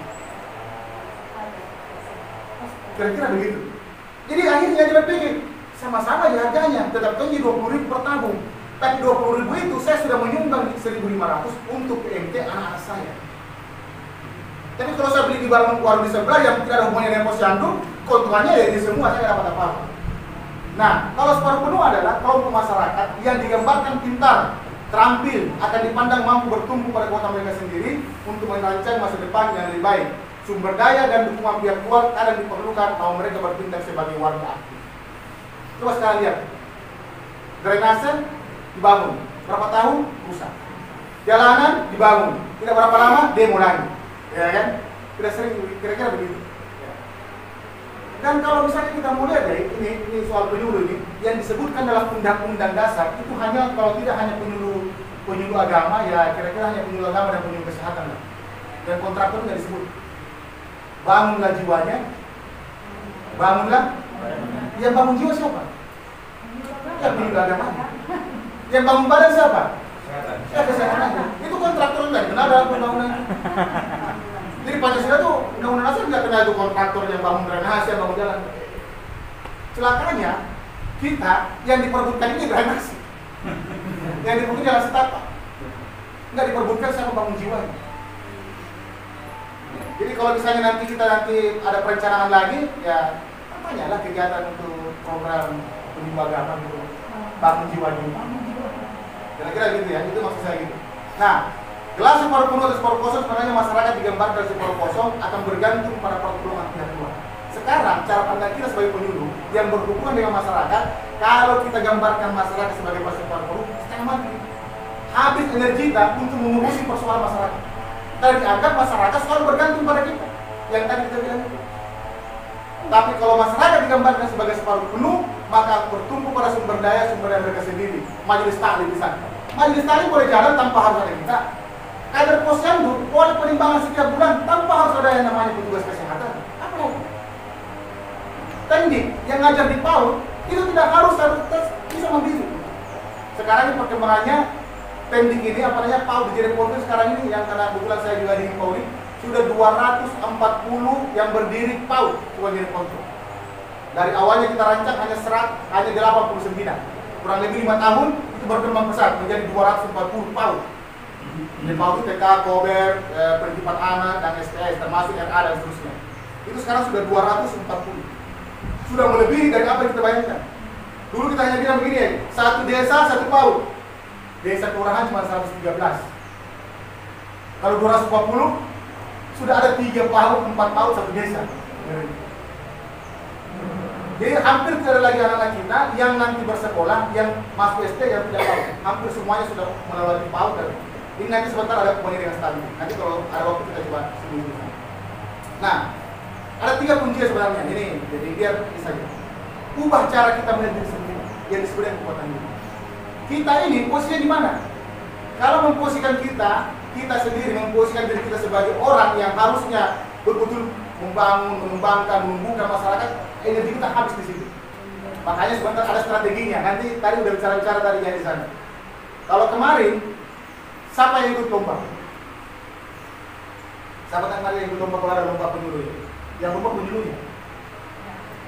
Kira-kira begitu. Jadi akhirnya dia berpikir, sama-sama aja harganya, tetap tinggi 20.000 per tabung. Tapi 20.000 itu saya sudah menyumbang 1.500 untuk PMT anak-anak saya. Tapi kalau saya beli di warung di sebelah yang tidak ada hubungannya dengan posyandu, keuntungannya ya di semua saya tidak dapat apa-apa. Nah, kalau separuh penuh adalah kelompok masyarakat yang digambarkan pintar, terampil, akan dipandang mampu bertumbuh pada kekuatan mereka sendiri untuk merancang masa depan yang lebih baik. Sumber daya dan dukungan pihak luar kadang diperlukan kalau mereka bertindak sebagai warga aktif. Coba sekarang lihat, drainase dibangun, berapa tahun rusak. Jalanan dibangun, tidak berapa lama demo lagi, ya kan? Tidak sering, kira-kira begitu. Dan kalau misalnya kita mau lihat ya, ini soal penyuluh ini yang disebutkan dalam undang-undang dasar itu hanya kalau tidak hanya penyuluh agama ya kira-kira hanya penyuluh agama dan penyuluh kesehatan lah. Dan kontraktor nggak disebut. Bangunlah jiwanya, bangunlah. Yang bangun jiwa siapa? Ya penyuluh agama. Yang bangun badan siapa? Ya kesehatan aja. Itu kontraktor nggak dikenal dalam undang-undang. Jadi Pancasila tuh undang-undang dasar nggak kenal itu kontraktor yang bangun drainase, yang bangun jalan. Celakanya kita yang diperbutkan ini drainase, yang diperbutkan jalan setapak, nggak diperbutkan sama bangun jiwa. Jadi kalau misalnya nanti kita ada perencanaan lagi, ya tanyalah kegiatan untuk program penyuluh agama gitu, bangun jiwa dulu. Kira-kira gitu ya, itu maksud saya gitu. Nah, gelas separuh penuh atau separuh kosong sebenarnya masyarakat digambarkan separuh kosong akan bergantung pada pertolongan pihak luar. Sekarang cara pandang kita sebagai penyuluh yang berhubungan dengan masyarakat, kalau kita gambarkan masyarakat sebagai separuh penuh, setengah mati. Habis energi kita untuk mengurusi persoalan masyarakat. Dan dianggap masyarakat selalu bergantung pada kita. Yang tadi kita bilang itu. Tapi kalau masyarakat digambarkan sebagai separuh penuh, maka bertumpu pada sumber daya mereka sendiri. Majelis taklim di sana. Majelis taklim boleh jalan tanpa harus ada kita. Kader posyandu boleh penimbangan setiap bulan tanpa harus ada yang namanya petugas kesehatan. Apa lagi? Teknik yang ngajar di PAUD itu tidak harus bisa membisu. Sekarang ini perkembangannya pending ini apa namanya PAUD di Cirebon sekarang ini yang karena kebetulan saya juga di PAUD sudah 240 yang berdiri PAUD di Cirebon. Dari awalnya kita rancang hanya 89, kurang lebih 5 tahun itu berkembang pesat menjadi 240 PAUD. Di PAUD TK, Kober, Penitipan Anak, dan STS termasuk RA dan seterusnya. Itu sekarang sudah 240. Sudah melebihi dari apa yang kita bayangkan. Dulu kita hanya bilang begini ya, satu desa, satu PAUD. Desa kelurahan cuma 113. Kalau 240, sudah ada 3 PAUD, 4 PAUD, satu desa. Jadi hampir tidak ada lagi anak-anak kita yang nanti bersekolah, yang masuk SD, yang tidak PAUD. Hampir semuanya sudah melalui PAUD. Ini nanti sebentar ada hubungannya dengan stabil. Nanti kalau ada waktu kita coba sebelum Nah, ada 3 kunci sebenarnya. Ini, jadi biar ini saja. Ubah cara kita melihat diri sendiri yang disebut dengan kekuatan diri. Kita ini posisinya di mana? Kalau memposisikan kita sendiri memposisikan diri kita sebagai orang yang harusnya betul-betul membangun, mengembangkan, membuka masyarakat, energi kita habis di situ. Makanya sebentar ada strateginya. Nanti tadi udah bicara-bicara tadi di sana. Kalau kemarin, siapa yang ikut lomba? Siapa yang kemarin yang ikut lomba kalau ada lomba penyuluh? Yang lomba penyuluhnya?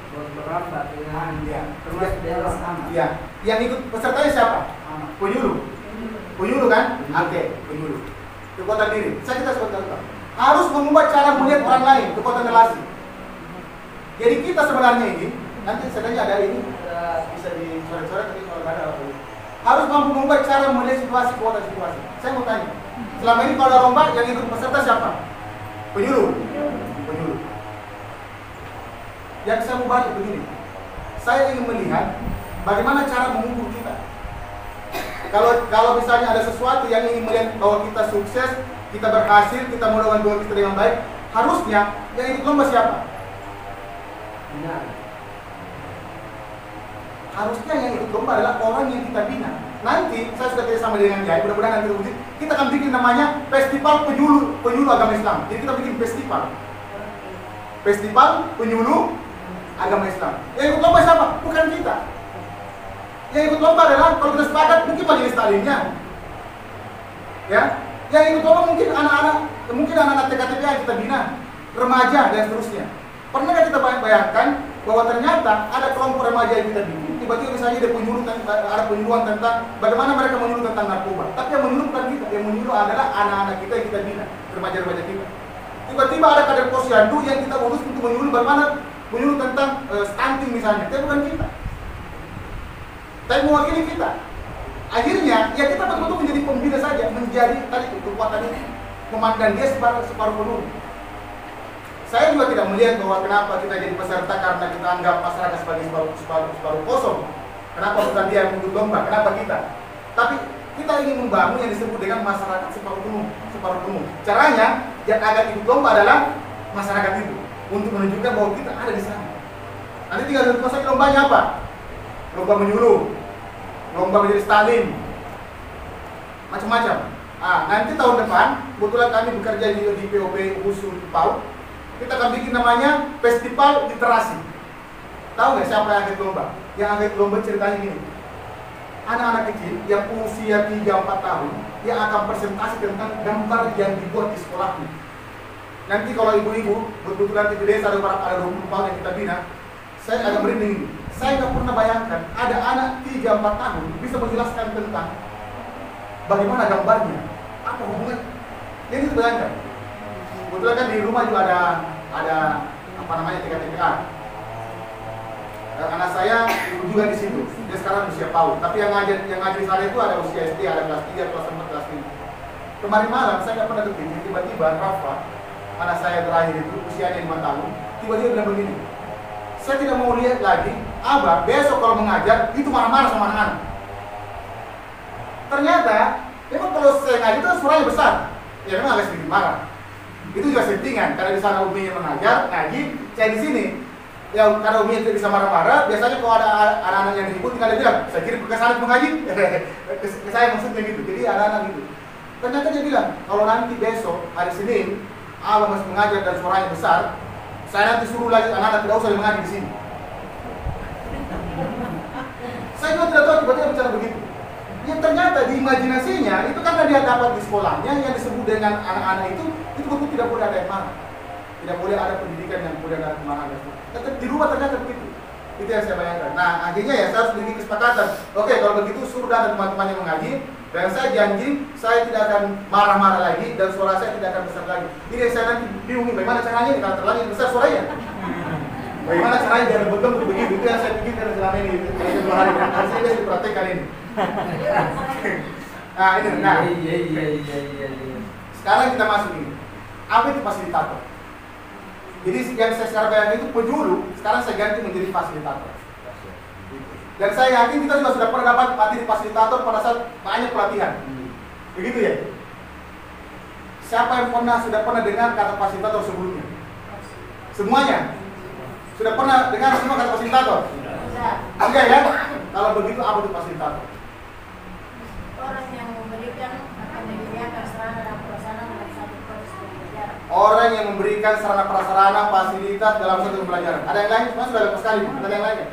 Beberapa dengan Ya. terus daerah sama. Ya. Yang ikut pesertanya siapa? Penyuluh. Penyuluh kan? Oke, penyuluh. Kekuatan diri. Saya kita sebentar. Harus mengubah cara melihat orang lain, kekuatan relasi. Jadi kita sebenarnya ini, nanti sebenarnya ada ini bisa dicoret-coret tapi kalau nggak ada harus mampu mengubah cara melihat situasi, kekuatan situasi. Saya mau tanya, selama ini kalau ada lomba yang ikut peserta siapa? Penyuluh. Penyuluh. Yang saya mau balik begini, saya ingin melihat bagaimana cara mengukur kita. Kalau misalnya ada sesuatu yang ingin melihat bahwa kita sukses, kita berhasil, kita melakukan dua kita dengan baik, harusnya yang ikut lomba siapa? Benar. Harusnya yang ikut lomba adalah orang yang kita bina. Nanti saya sudah kerjasama dengan Jai, mudah-mudahan nanti terwujud. Kita akan bikin namanya Festival Penyuluh Agama Islam. Jadi kita bikin festival penyuluh agama Islam. Yang ikut lomba siapa? Bukan kita. Yang ikut lomba adalah kalau kita sepakat mungkin majelis taklimnya, ya. Yang ikut lomba mungkin anak-anak TKTP yang kita bina, remaja dan seterusnya. Pernahkah kita bayangkan bahwa ternyata ada kelompok remaja yang kita bikin, tiba-tiba misalnya ada penyuluhan tentang bagaimana mereka menyuluh tentang narkoba. Tapi yang menyuluh bukan kita, yang menyuluh adalah anak-anak kita yang kita bina, remaja-remaja kita. Tiba-tiba ada kader posyandu yang kita urus untuk menyuluh bagaimana menyuluh tentang stunting misalnya, tapi bukan kita. Tapi mewakili kita. Akhirnya, ya kita betul-betul menjadi pembina saja, menjadi tadi kekuatan ini, memandang dia separuh penuh. Saya juga tidak melihat bahwa kenapa kita jadi peserta karena kita anggap masyarakat sebagai separuh kosong. Kenapa bukan dia yang ikut lomba? Kenapa kita? Tapi kita ingin membangun yang disebut dengan masyarakat separuh penuh. Caranya, yang agar ikut lomba adalah masyarakat itu untuk menunjukkan bahwa kita ada di sana. Nanti tinggal dikuasai lombanya apa? Lomba menyuluh, lomba menjadi Stalin, macam-macam. Nanti tahun depan, kebetulan kami bekerja di POP Usul PAUD, kita akan bikin namanya Festival Literasi. Tahu nggak siapa yang ikut lomba? Yang ikut lomba ceritanya gini. Anak-anak kecil yang usia 3-4 tahun yang akan presentasi tentang gambar yang dibuat di sekolahnya. Nanti kalau ibu-ibu kebetulan di desa ada 20 tahun yang kita bina, saya agak merinding. Saya nggak pernah bayangkan ada anak 3-4 tahun bisa menjelaskan tentang bagaimana gambarnya, apa hubungan. Yang itu bayangkan. Kebetulan kan di rumah juga ada apa namanya TKTPA. Anak saya juga di situ. Dia sekarang usia PAUD. Tapi yang ngajar di sana itu ada usia SD, ada kelas 3, kelas 4, kelas 5. Kemarin malam saya nggak pernah kepikir, tiba-tiba Rafa, anak saya terakhir itu usianya 5 tahun, tiba-tiba bilang begini. Saya tidak mau lihat lagi, Abah besok kalau mengajar itu marah-marah sama anak-anak. Ternyata memang kalau saya ngajar itu suaranya besar, ya memang agak sedikit marah. Itu juga settingan, karena di sana uminya mengajar, ngaji, saya di sini. Ya karena uminya tidak bisa marah-marah, biasanya kalau ada anak-anak yang ribut tinggal dia bilang, saya kirim ke sana mengaji, ke saya maksudnya gitu. Jadi anak-anak gitu. Ternyata dia bilang, kalau nanti besok hari Senin, Abah masih mengajar dan suaranya besar, saya nanti suruh lagi anak-anak tidak usah mengaji di sini. Saya juga tidak tahu tiba-tiba bicara begitu. Ya ternyata di imajinasinya itu karena dia dapat di sekolahnya yang disebut dengan anak-anak itu betul tidak boleh ada yang marah, tidak boleh ada pendidikan yang boleh ada kemarahan. Tapi di rumah ternyata begitu. Itu yang saya bayangkan. Nah akhirnya ya saya harus bikin kesepakatan. Oke, kalau begitu suruh datang teman-teman yang mengaji. Dan saya janji, saya tidak akan marah-marah lagi dan suara saya tidak akan besar lagi. Ini saya nanti bingung bagaimana caranya kalau terlalu besar suaranya. Bagaimana caranya biar betul begitu? Itu yang saya pikirkan selama ini. Dua hari harus saya dipraktekkan ini. Nah ini, iya. Sekarang kita masuk ini. Apa itu fasilitator? Jadi yang saya sekarang bayangkan itu penyuluh. Sekarang saya ganti menjadi fasilitator. Dan saya yakin kita juga sudah pernah dapat materi fasilitator pada saat banyak pelatihan. Begitu ya? Siapa yang sudah pernah dengar kata fasilitator sebelumnya? Semuanya? Sudah pernah dengar semua kata fasilitator? Sudah. Enggak ya? Kalau begitu apa itu fasilitator? Orang yang memberikan akan menyediakan sarana dan prasarana dalam satu proses pembelajaran. Orang yang memberikan sarana prasarana fasilitas dalam satu pembelajaran. Ada yang lain? Semua sudah lepas sekali. Ada yang lain ya?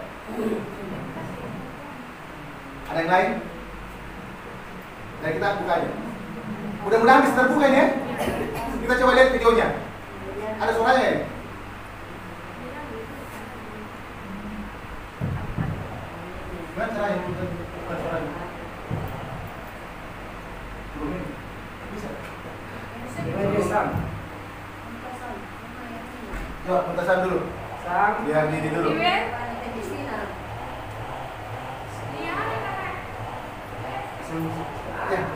Ada yang lain? Dan kita buka aja. Mudah-mudahan bisa terbuka ini ya. Kita coba lihat videonya. Ada suaranya ya? Gimana caranya buka suaranya? Belum ini. Bisa? Coba pentasan dulu. Biar diri dulu. Ya,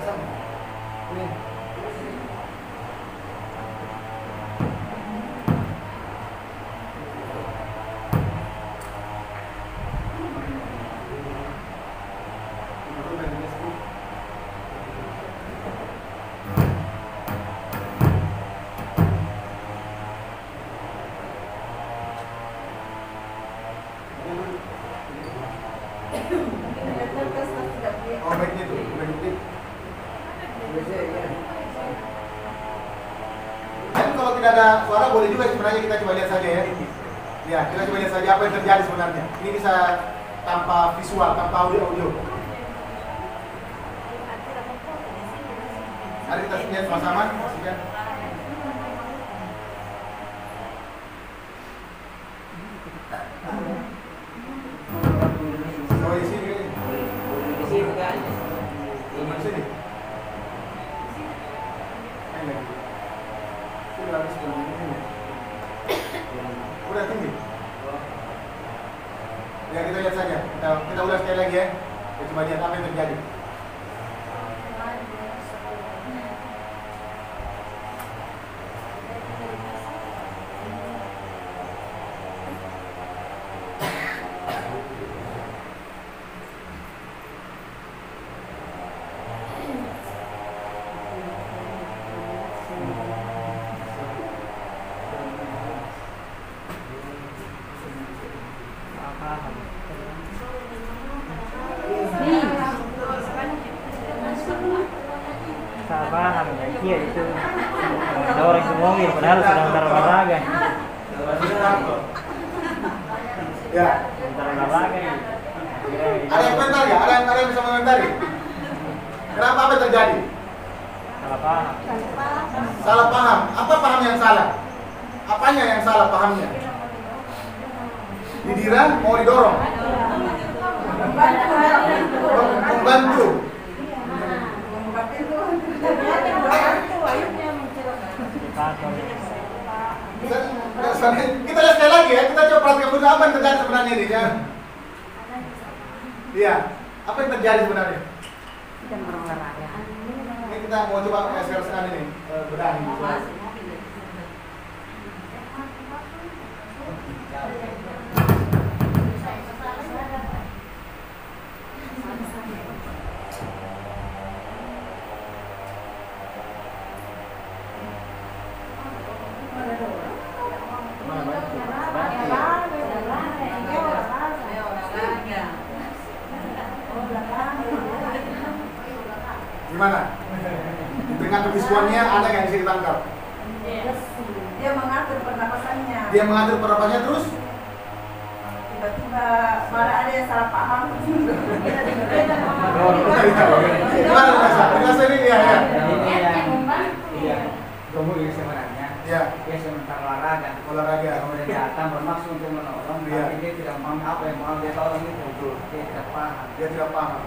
sama. Ini. Oh, baiknya tuh, baik. Tapi kalau tidak ada suara boleh juga sebenarnya, kita coba lihat saja ya. Ya, kita coba lihat saja apa yang terjadi sebenarnya. Ini bisa tanpa visual, tanpa audio. Mari kita lihat sama-sama. Saksikan. Oh, di sini. Di sini. Udah tinggi. Ya, kita lihat saja. Kita ulas sekali lagi ya. Kita coba lihat apa yang terjadi. Paham ya, iya itu ada orang itu ngomongin padahal sedang olahraga. Ya. Sedang olahraga nih. Ada yang komentar ya? Ada yang bisa mengomentari? Kenapa apa yang terjadi? Salah paham. Salah paham. Apa paham yang salah? Apanya yang salah pahamnya? Didira mau didorong? Membantu. Kita lihat sekali lagi ya, kita coba perhatikan dulu apa yang terjadi sebenarnya ini ya. Iya, apa yang terjadi sebenarnya? Ini kita mau coba sekali ini bedah ini. Gimana? Di tengah kebisuannya ada nggak yang bisa ditangkap? Dia mengatur pernapasannya. Dia mengatur pernapasannya terus? Tiba-tiba malah ada yang salah paham. Gimana Nasa? Nasa ini ya. Iya, kamu ini sebenarnya Ya. dia sementara olahraga, kemudian datang bermaksud untuk menolong, Iya. tapi dia tidak paham apa yang mau dia tolong itu, dia tidak paham. Dia tidak paham.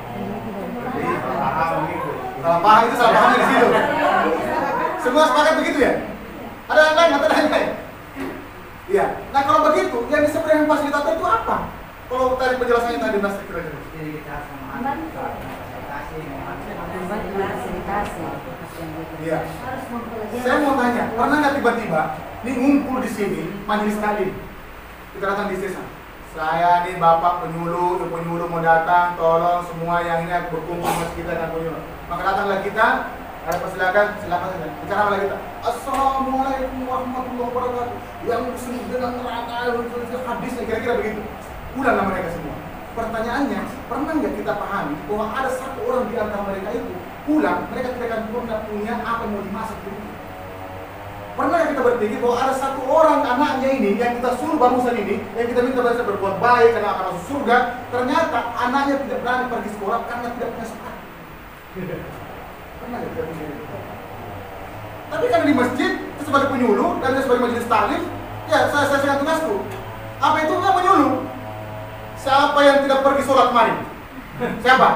Jadi salah paham gitu. Salah paham itu salah pahamnya di situ. Semua sepakat begitu ya? Ada yang lain? Ada yang lain? Iya. Nah kalau begitu, yang disebut dengan fasilitator itu apa? Kalau tadi penjelasannya tadi Mas kira-kira. Jadi kita harus memahami fasilitasi. Iya. Saya mau tanya, pernah nggak tiba-tiba ini ngumpul di sini majelis taklim? Kita datang di desa. Saya nih bapak penyuluh mau datang, tolong semua yang ini berkumpul mas kita dan penyuluh. Maka datanglah kita Ada persilakan, silakan saja. Bicara lagi kita. Assalamualaikum warahmatullahi wabarakatuh. Yang disebut dengan neraka, hadisnya kira-kira begitu. Ulanglah mereka semua. Pertanyaannya, pernah nggak kita pahami bahwa ada satu orang di antara mereka itu pulang, mereka tidak akan pernah punya apa yang mau dimasak di rumah. Pernah nggak kita berpikir bahwa ada satu orang anaknya ini yang kita suruh barusan ini, yang kita minta mereka berbuat baik karena akan masuk surga, ternyata anaknya tidak berani pergi sekolah karena tidak punya sepatu. Pernah nggak kita pikir itu? Tapi kan di masjid, saya sebagai penyuluh dan saya sebagai majelis taklim, ya saya sedang tugasku. Apa itu nggak menyuluh? Siapa yang tidak pergi sholat kemarin? Siapa?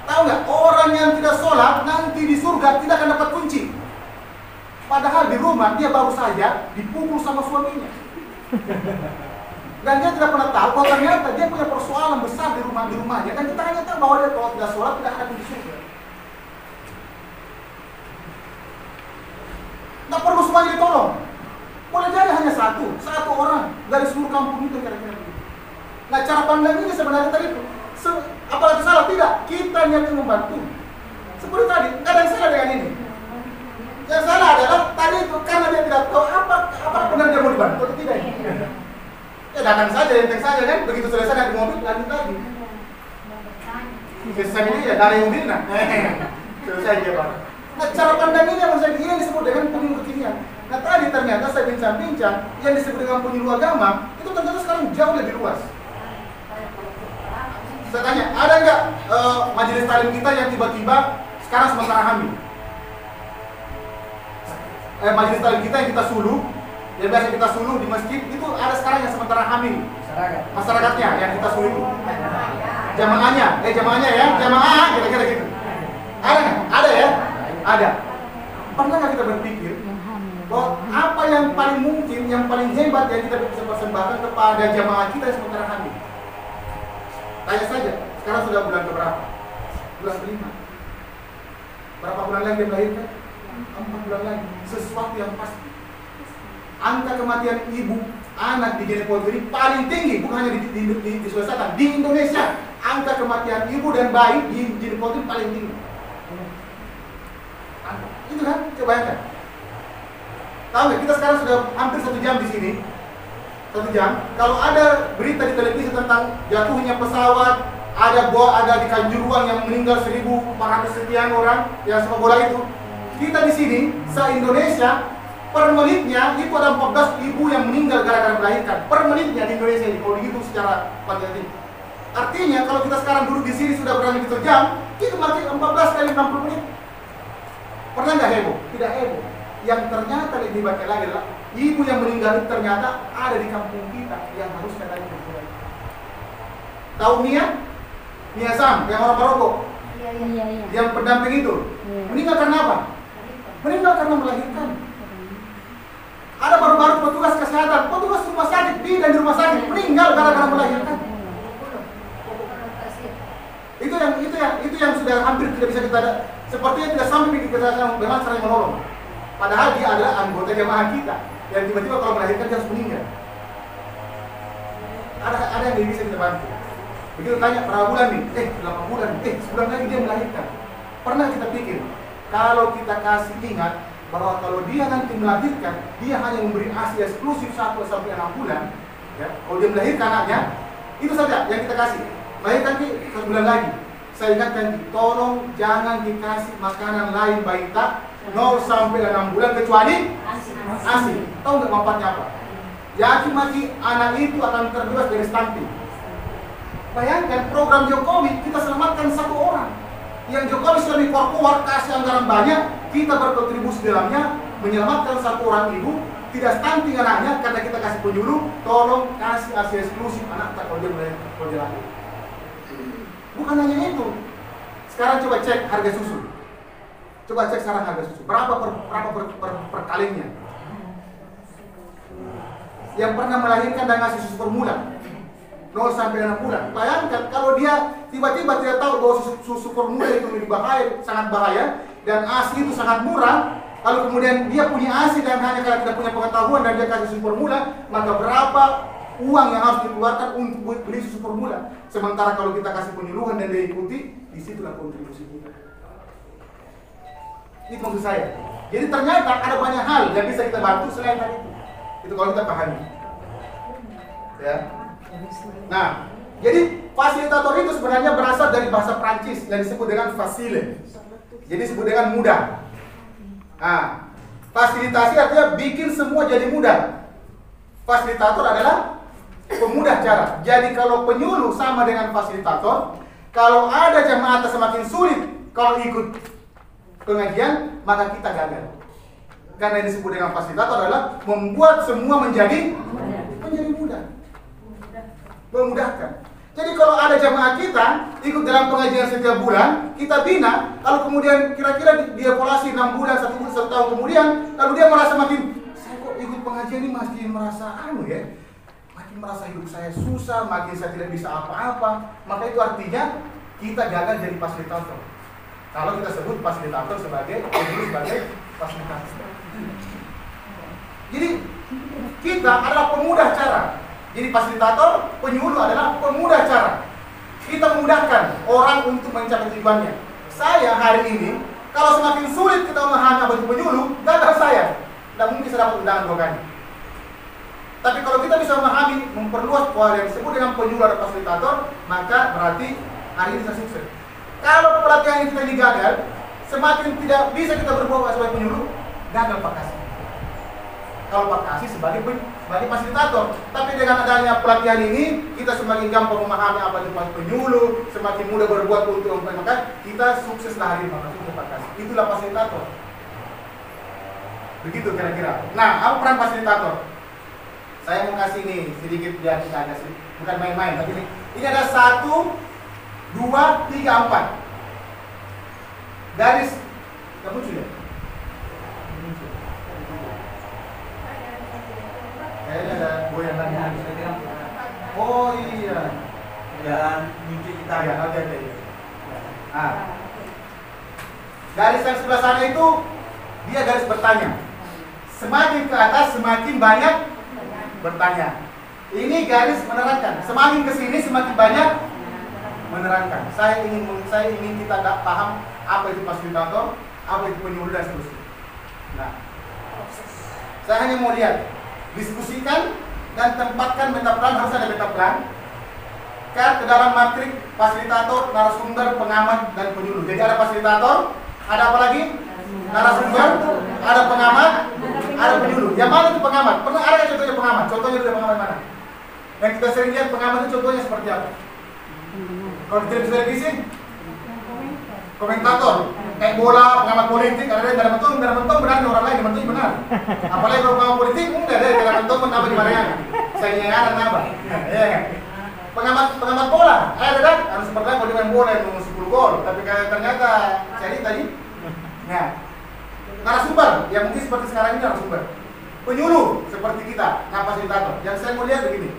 Tahu nggak? Orang yang tidak sholat nanti di surga tidak akan dapat kunci. Padahal di rumah dia baru saja dipukul sama suaminya. Dan dia tidak pernah tahu bahwa ternyata dia punya persoalan besar di rumahnya. Dan kita hanya tahu bahwa dia kalau tidak sholat tidak akan di surga. Tidak perlu semuanya ditolong. Boleh jadi hanya satu orang dari seluruh kampung itu kira-kira begitu. Nah, cara pandang ini sebenarnya tadi itu, apalagi salah tidak, kita niatnya membantu. Seperti tadi, nggak ada yang salah dengan ini. Yang salah adalah tadi itu karena dia tidak tahu apa benar dia mau dibantu atau tidak. Ya datang saja, enteng saja kan, begitu selesai naik di mobil lanjut lagi. Kisah ini ya dari mobil nah, selesai dia Pak. Nah, cara pandang ini yang disebut dengan penyuluh kekinian. Nah tadi ternyata saya bincang-bincang yang disebut dengan penyuluh agama itu ternyata sekarang jauh lebih luas. Saya tanya, ada nggak majelis taklim kita yang tiba-tiba sekarang sementara hamil? Majelis taklim kita yang kita suluh, yang biasa kita suluh di masjid itu ada sekarang yang sementara hamil. Masyarakatnya yang kita suluh itu. Jamaahnya ya, jamaah kira-kira gitu. Ada nggak? Ada ya? Ada. Pernah nggak kita berpikir bahwa apa yang paling mungkin, yang paling hebat yang kita bisa persembahkan kepada jamaah kita yang sementara hamil? Tanya saja, sekarang sudah bulan keberapa? Bulan kelima. Berapa bulan lagi dia melahirkan? 4 bulan lagi. Sesuatu yang pasti. Angka kematian ibu anak di ginekologi paling tinggi, bukan hanya di Sulawesi Selatan, di Indonesia. Angka kematian ibu dan bayi di ginekologi paling tinggi. Itu kan? Coba bayangkan. Tahu nggak? Kita sekarang sudah hampir 1 jam di sini. 1 jam. Kalau ada berita di televisi tentang jatuhnya pesawat, ada di Kanjuruhan yang meninggal 1.400 sekian orang yang sepak bola itu. Kita di sini se-Indonesia per menitnya itu ada 14 ibu yang meninggal gara-gara melahirkan. Per menitnya di Indonesia ini kalau dihitung secara kuantitatif. Artinya kalau kita sekarang duduk di sini sudah berani 1 jam, kita mati 14 kali 60 menit. Pernah nggak heboh? Tidak heboh. Yang ternyata lebih banyak lagi adalah ibu yang meninggal itu ternyata ada di kampung kita yang harus kita tanya berkurang. Tahu Mia Sam yang orang Maroko, Iya. yang pendamping itu meninggal karena apa? Meninggal karena melahirkan. Ada baru-baru petugas kesehatan, petugas rumah sakit, bidan di rumah sakit meninggal gara-gara melahirkan. Itu yang sudah hampir tidak bisa kita, sepertinya tidak sampai kita dengan cara yang menolong. Padahal dia adalah anggota jamaah kita yang tiba-tiba kalau melahirkan dia harus meninggal. Ada yang bisa kita bantu. Begitu tanya berapa bulan nih? 8 bulan. Sebulan lagi dia melahirkan. Pernah kita pikir kalau kita kasih ingat bahwa kalau dia nanti melahirkan, dia hanya memberi ASI eksklusif 1 sampai 6 bulan. Ya, kalau dia melahirkan anaknya, itu saja yang kita kasih. Melahirkan 1 bulan lagi. Saya ingatkan, tolong jangan dikasih makanan lain balita 0 sampai 6 bulan kecuali ASI. Tahu nggak manfaatnya apa? Yakin anak itu akan terbebas dari stunting. Bayangkan program Jokowi kita selamatkan 1 orang. Yang Jokowi sudah dikeluar kasih anggaran banyak, kita berkontribusi dalamnya menyelamatkan 1 orang ibu tidak stunting anaknya karena kita kasih penyuluh. Tolong kasih ASI eksklusif anak tak kalau dia lahir. Bukan hanya itu. Sekarang coba cek harga susu. Coba cek sekarang harga susu. Berapa per kalinya? Yang pernah melahirkan dan ngasih susu formula 0 sampai 6 bulan. Bayangkan kalau dia tiba-tiba tidak tahu bahwa susu formula itu lebih bahaya, sangat bahaya, dan ASI itu sangat murah. Lalu kemudian dia punya ASI dan hanya karena tidak punya pengetahuan dan dia kasih susu formula, maka berapa uang yang harus dikeluarkan untuk beli susu formula. Sementara kalau kita kasih penyuluhan dan dia ikuti, disitulah kontribusi kita. Itu maksud saya. Jadi ternyata ada banyak hal yang bisa kita bantu selain tadi itu. Itu kalau kita pahami. Ya. Nah, jadi fasilitator itu sebenarnya berasal dari bahasa Prancis yang disebut dengan facile. Jadi disebut dengan mudah. Nah, fasilitasi artinya bikin semua jadi mudah. Fasilitator adalah pemudah cara. Jadi kalau penyuluh sama dengan fasilitator, kalau ada jemaat semakin sulit kalau ikut pengajian, maka kita gagal. Karena yang disebut dengan fasilitator adalah membuat semua menjadi mudah. Memudahkan. Jadi kalau ada jemaah kita ikut dalam pengajian setiap bulan, kita bina, lalu kemudian kira-kira dievaluasi 6 bulan, 1 tahun kemudian, lalu dia merasa makin, saya kok ikut pengajian ini makin merasa makin merasa hidup saya susah, makin saya tidak bisa apa-apa. Maka itu artinya kita gagal jadi fasilitator. Kalau kita sebut fasilitator sebagai fasilitator. Jadi kita adalah pemudah cara. Jadi fasilitator, penyuluh adalah pemudah cara. Kita memudahkan orang untuk mencapai tujuannya. Saya hari ini, kalau semakin sulit kita memahami apa itu penyuluh, gagal saya. Tidak mungkin saya dapat undangan 2 kali. Tapi kalau kita bisa memahami, memperluas pola yang disebut dengan penyuluh atau fasilitator, maka berarti hari ini kita sukses. Kalau pelatihan kita ini gagal, semakin tidak bisa kita berbuat sebagai penyuluh, gagal Pak Kasih. Kalau Pak Kasih sebagai fasilitator, tapi dengan adanya pelatihan ini kita semakin gampang memahami apa itu penyuluh, semakin mudah berbuat untuk maka kita sukseslah hari ini Pak Kasih. Itulah fasilitator. Begitu kira-kira. Nah, apa peran fasilitator? Saya mau kasih ini sedikit biar kita agak sedikit, bukan main-main, tapi ini ada 1, 2, 3, 4 garis. Kamu muncul ya? Kayaknya ada goyang lagi. Oh iya. Dan nyuci kita ya. Oke. Nah, garis yang sebelah sana itu dia garis bertanya. Semakin ke atas semakin banyak bertanya. Ini garis menerangkan. Semakin ke sini semakin banyak menerangkan. Saya ingin kita paham apa itu fasilitator, apa itu penyuluh dan seterusnya. Nah, saya hanya mau lihat, diskusikan dan tempatkan meta plan, harus ada meta plan ke dalam matrik fasilitator, narasumber, pengamat dan penyuluh. Jadi ada fasilitator, ada apa lagi? Narasumber, ada pengamat, ada penyuluh. Yang mana itu pengamat? Pernah ada contohnya pengamat? Contohnya dulu pengamat mana? Yang kita sering lihat pengamat itu contohnya seperti apa? Kalau di televisi, komentator, kayak bola, pengamat politik, ada yang dalam mentong benar, orang lain mentong benar. Apalagi kalau pengamat politik, enggak ada dalam mentong apa di mana? Saya nyanyi apa? Ya kan? Pengamat bola, ada kan? Harus pernah kalau dia main bola yang 10 gol, tapi ternyata saya tadi. Nah, narasumber, yang mungkin seperti sekarang ini narasumber. Penyuluh seperti kita, fasilitator. Yang saya mau lihat begini.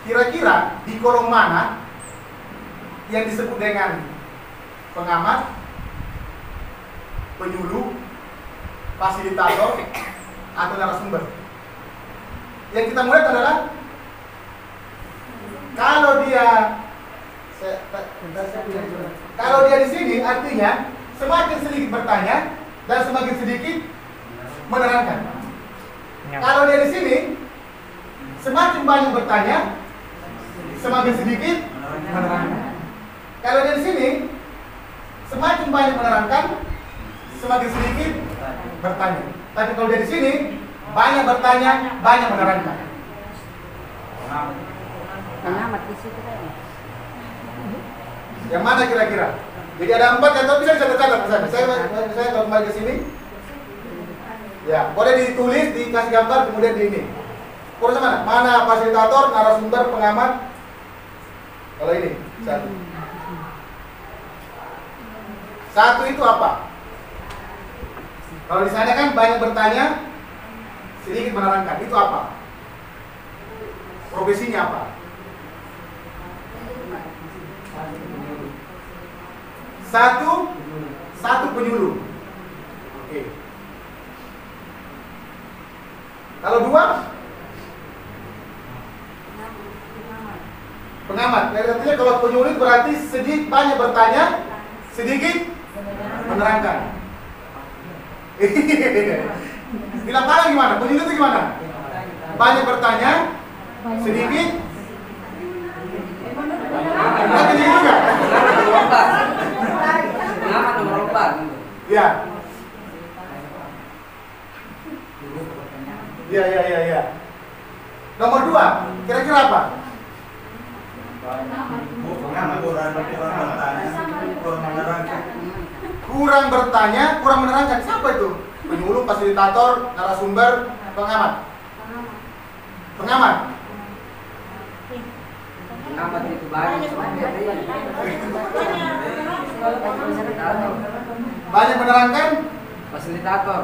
Kira-kira di kolom mana yang disebut dengan pengamat, penyuluh, fasilitator, atau narasumber? Yang kita mulai adalah kalau dia di sini artinya semakin sedikit bertanya dan semakin sedikit menerangkan. Kalau dia di sini semakin banyak bertanya, semakin sedikit menerangkan. Kalau dia di sini semakin banyak menerangkan, semakin sedikit bertanya. Tapi kalau dia di sini banyak bertanya, banyak menerangkan. Pengamat di situ kan. Yang mana kira-kira? Jadi ada 4 yang bisa dicatat-catat misalnya. Saya kalau kembali ke sini. Ya, boleh ditulis, dikasih gambar, kemudian di ini. Kurang mana? Mana fasilitator, narasumber, pengamat? Kalau ini, 1. 1 itu apa? Kalau di sana kan banyak bertanya, sedikit menerangkan. Itu apa? Profesinya apa? Satu penyuluh. Oke. Kalau 2 pengamat. Artinya kalau penyuluh berarti sedikit banyak bertanya, sedikit menerangkan. Di lapangan gimana? Penyuluh itu gimana? Banyak bertanya, sedikit menerangkan juga. Pengamat nomor 4. Ya. Ya. Nomor 2, kira-kira apa? Kurang bertanya, kurang menerangkan. Siapa itu? Penyuluh, fasilitator, narasumber, pengamat. Pengamat. Pengamat itu banyak. Banyak menerangkan. Fasilitator.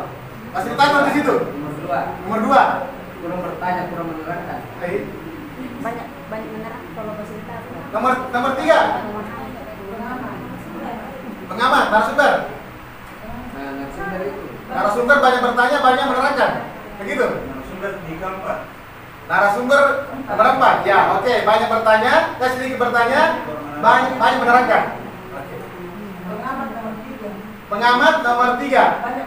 Fasilitator di situ. Nomor 2. Nomor 2. Kurang bertanya, kurang menerangkan. banyak menerang kalau fasilitator. Nomor 3. Pengamat, narasumber. Nah, narasumber itu. Narasumber banyak bertanya, banyak menerangkan. Begitu. Narasumber di keempat. Narasumber nomor 4. Ya, oke. Banyak bertanya, sedikit bertanya, banyak menerangkan. Pengamat nomor 3. Banyak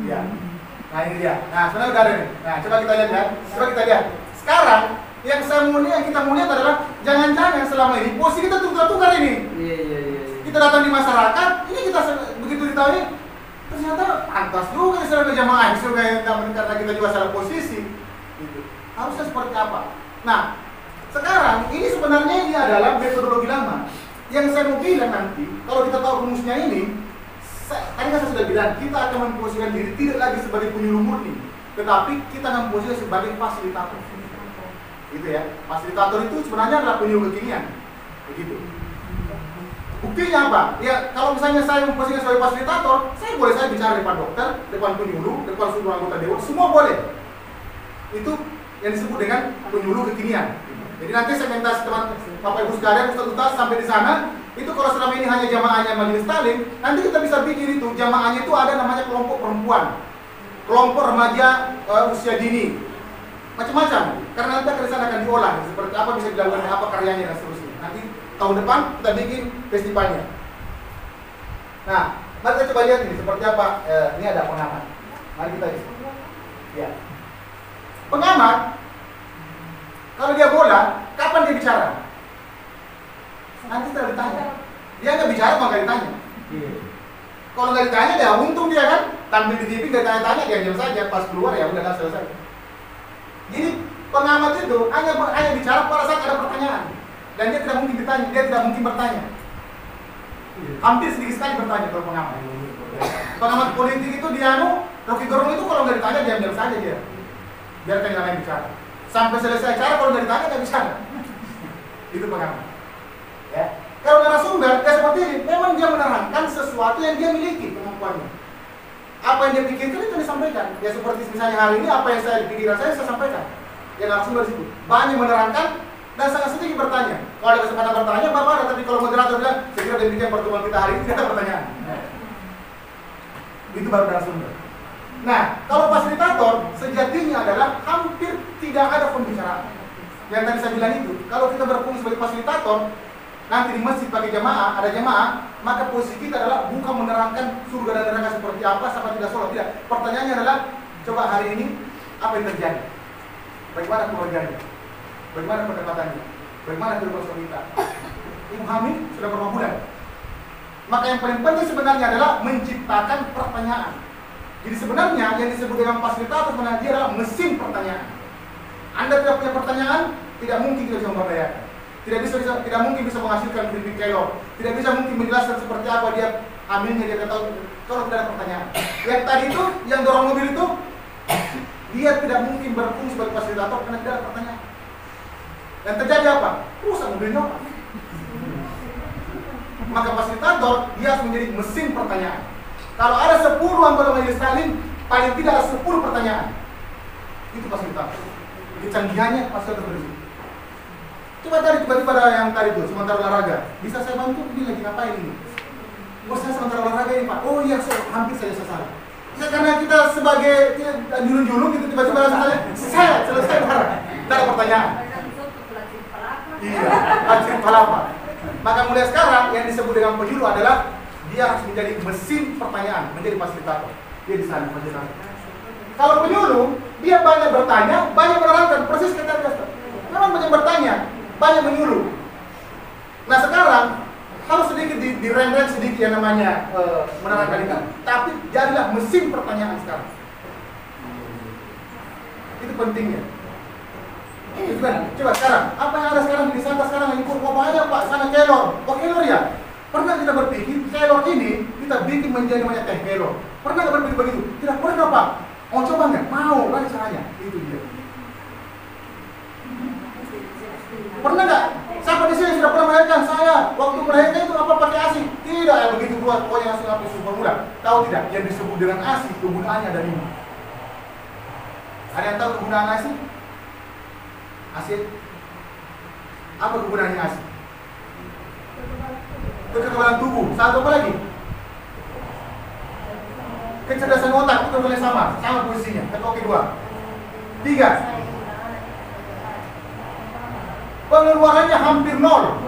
Ya. Nah ini dia. Nah sebenarnya udah ada nih. Nah coba kita lihat ya. Coba kita lihat. Sekarang yang kita mau lihat adalah jangan-jangan selama ini posisi kita tukar-tukar ini. Iya. Kita datang di masyarakat, ini kita begitu ditahu ini, ternyata pantas juga sebagai jamaah karena kita juga salah posisi. Gitu. Harusnya seperti apa? Nah sekarang ini sebenarnya ini adalah metodologi lama. Yang saya mau bilang nanti, kalau kita tahu rumusnya ini, tadi kan saya sudah bilang, kita akan memposisikan diri tidak lagi sebagai penyuluh murni, tetapi kita memposisikan sebagai fasilitator. Gitu ya. Fasilitator itu sebenarnya adalah penyuluh kekinian. Begitu. Buktinya apa? Ya, kalau misalnya saya memposisikan sebagai fasilitator, saya bicara depan dokter, depan penyuluh, depan seluruh anggota dewan, semua boleh. Itu yang disebut dengan penyuluh kekinian. Jadi nanti saya minta teman Bapak Ibu sekalian, Ustaz sampai di sana. Itu kalau selama ini hanya jamaahnya majelis taklim, nanti kita bisa bikin itu jamaahnya itu ada namanya kelompok perempuan, kelompok remaja usia dini, macam-macam. Karena nanti akan sana akan diolah seperti apa bisa dilakukan, apa karyanya dan seterusnya. Nanti tahun depan kita bikin festivalnya. Nah, mari kita coba lihat ini seperti apa. Ini ada pengamat. Mari kita lihat. Ya. Pengamat, kalau dia bola, kapan dia bicara? Nanti setelah ditanya. Dia nggak bicara, maka ditanya. Kalau nggak ditanya, dia untung dia kan. Tampil di TV nggak tanya-tanya, dia diam saja. Pas keluar ya udah selesai. Jadi pengamat itu hanya bicara pada saat ada pertanyaan. Dan dia tidak mungkin ditanya, dia tidak mungkin bertanya. Hampir sedikit sekali bertanya kalau pengamat. Pengamat politik itu dia Rocky Gerung itu kalau nggak ditanya diam-diam saja dia. Biarkan yang lain bicara. Sampai selesai acara kalau nggak ditanya nggak bicara. Itu pengamat. Ya. Kalau narasumber ya seperti ini, memang dia menerangkan sesuatu yang dia miliki kemampuannya. Apa yang dia pikirkan itu disampaikan. Ya seperti misalnya hari ini apa yang saya pikirkan saya sampaikan. Ya narasumber di situ banyak menerangkan dan sangat sedikit bertanya. Kalau ada kesempatan bertanya, Bapak ada, tapi kalau moderator bilang, saya kira demikian pertemuan kita hari ini tidak ada pertanyaan. Itu baru narasumber. Nah, kalau fasilitator sejatinya adalah hampir tidak ada pembicaraan. Yang tadi saya bilang itu, kalau kita berfungsi sebagai fasilitator, nanti di masjid bagi jamaah, ada jamaah, maka posisi kita adalah bukan menerangkan surga dan neraka seperti apa, sampai tidak sholat, tidak. Pertanyaannya adalah, coba hari ini apa yang terjadi? Bagaimana keluarganya? Bagaimana pendapatannya? Bagaimana kehidupan kita? Ibu hamil sudah berapa bulan? Maka yang paling penting sebenarnya adalah menciptakan pertanyaan. Jadi sebenarnya yang disebut dengan fasilitator sebenarnya dia adalah mesin pertanyaan. Anda tidak punya pertanyaan, tidak mungkin kita bisa memberdayakan. Tidak mungkin bisa menghasilkan kritik kelor. Tidak bisa mungkin menjelaskan seperti apa dia hamilnya, dia tahu kalau tidak ada pertanyaan. Yang tadi itu, yang dorong mobil itu, dia tidak mungkin berfungsi sebagai fasilitator karena tidak ada pertanyaan. Dan terjadi apa? Rusak mobilnya. Maka fasilitator dia harus menjadi mesin pertanyaan. Kalau ada 10 anggota majelis taklim, paling tidak ada 10 pertanyaan. Itu fasilitator. Kecanggihannya fasilitator bersih. Coba tadi tiba-tiba ada yang tadi itu sementara olahraga. Bisa saya bantu? Ini lagi ngapain ini? Oh saya sementara olahraga ini Pak. Oh iya, hampir saya salah. Karena kita sebagai julung-julung gitu tiba-tiba langsung tanya, saya selesai barang. Tidak ada pertanyaan. Iya, pancing palapa. Maka mulai sekarang yang disebut dengan penyuluh adalah dia harus menjadi mesin pertanyaan, menjadi fasilitator. Dia di sana fasilitator. Kalau penyuluh, dia banyak bertanya, banyak menerangkan, persis kata Pastor. Memang banyak bertanya, banyak menyuluh. Nah sekarang harus sedikit direm-rem sedikit yang namanya menerangkan itu. Tapi jadilah mesin pertanyaan sekarang. Itu pentingnya. Itu kan, coba sekarang, apa yang ada sekarang di sana sekarang yang ikut banyak Pak, sana kelor. Oh kelor ya? Pernah kita berpikir kelor ini kita bikin menjadi banyak teh kelor. Pernah nggak berpikir begitu? Tidak pernah Pak. Mau coba nggak? Mau, bagaimana caranya? Itu dia. Pernah nggak? Siapa di sini sudah pernah melahirkan? Saya waktu melahirkan itu apa pakai ASI? Tidak, yang begitu kuat. Pokoknya langsung habis super mudah. Tahu tidak? Yang disebut dengan ASI kegunaannya ada 5. Ada yang tahu kegunaan ASI? ASI? Apa kegunaannya ASI? Kekebalan tubuh. Satu apa lagi? Kecerdasan otak itu boleh sama posisinya. Oke 2. 3. Pengeluarannya hampir 0.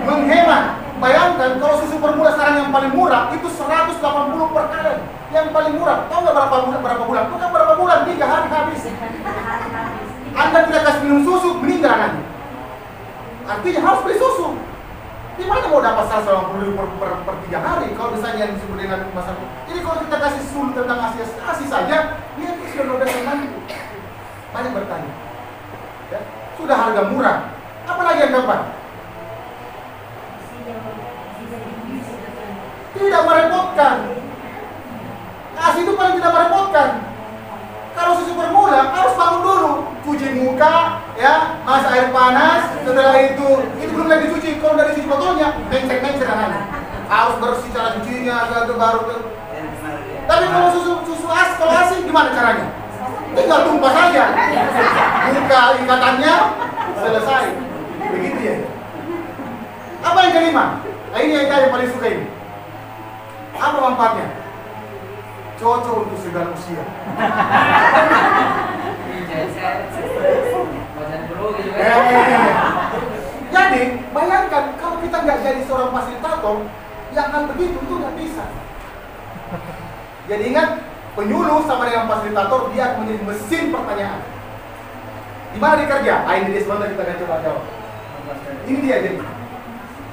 Menghemat. Bayangkan kalau susu formula sekarang yang paling murah itu 180 per kali. Yang paling murah. Tahu nggak berapa bulan? Bukan berapa bulan, 3 hari habis. Anda tidak kasih minum susu, meninggal nanti. Artinya harus beli susu. Di mana mau dapat 180 per 3 hari kalau misalnya yang disebut dengan masalah. Jadi kalau kita kasih susu tentang ASI saja, dia sudah luar biasa mampu. Banyak bertanya. Ya. Sudah harga murah, apalagi yang dapat? Tidak merepotkan. ASI itu paling tidak merepotkan. Kalau susu formula harus bangun dulu, cuci muka, ya, masak air panas. Setelah itu belum lagi dicuci. Kalau udah dicuci botolnya, mencek aja. Harus bersih cara cucinya, baru. Tapi kalau susu ASI, kalau ASI gimana caranya? Tinggal tumpah saja, buka ikatannya, selesai. Begitu ya. Apa yang kelima? Nah, ini yang saya paling suka ini. Apa manfaatnya? Cocok untuk segala usia. Jadi, bayangkan kalau kita nggak jadi seorang fasilitator, yang hal begitu itu nggak bisa. Jadi ingat, penyuluh sama dengan fasilitator dia akan menjadi mesin pertanyaan. Di mana dia kerja? Ini dia sebentar kita akan coba jawab. Ini dia jadi.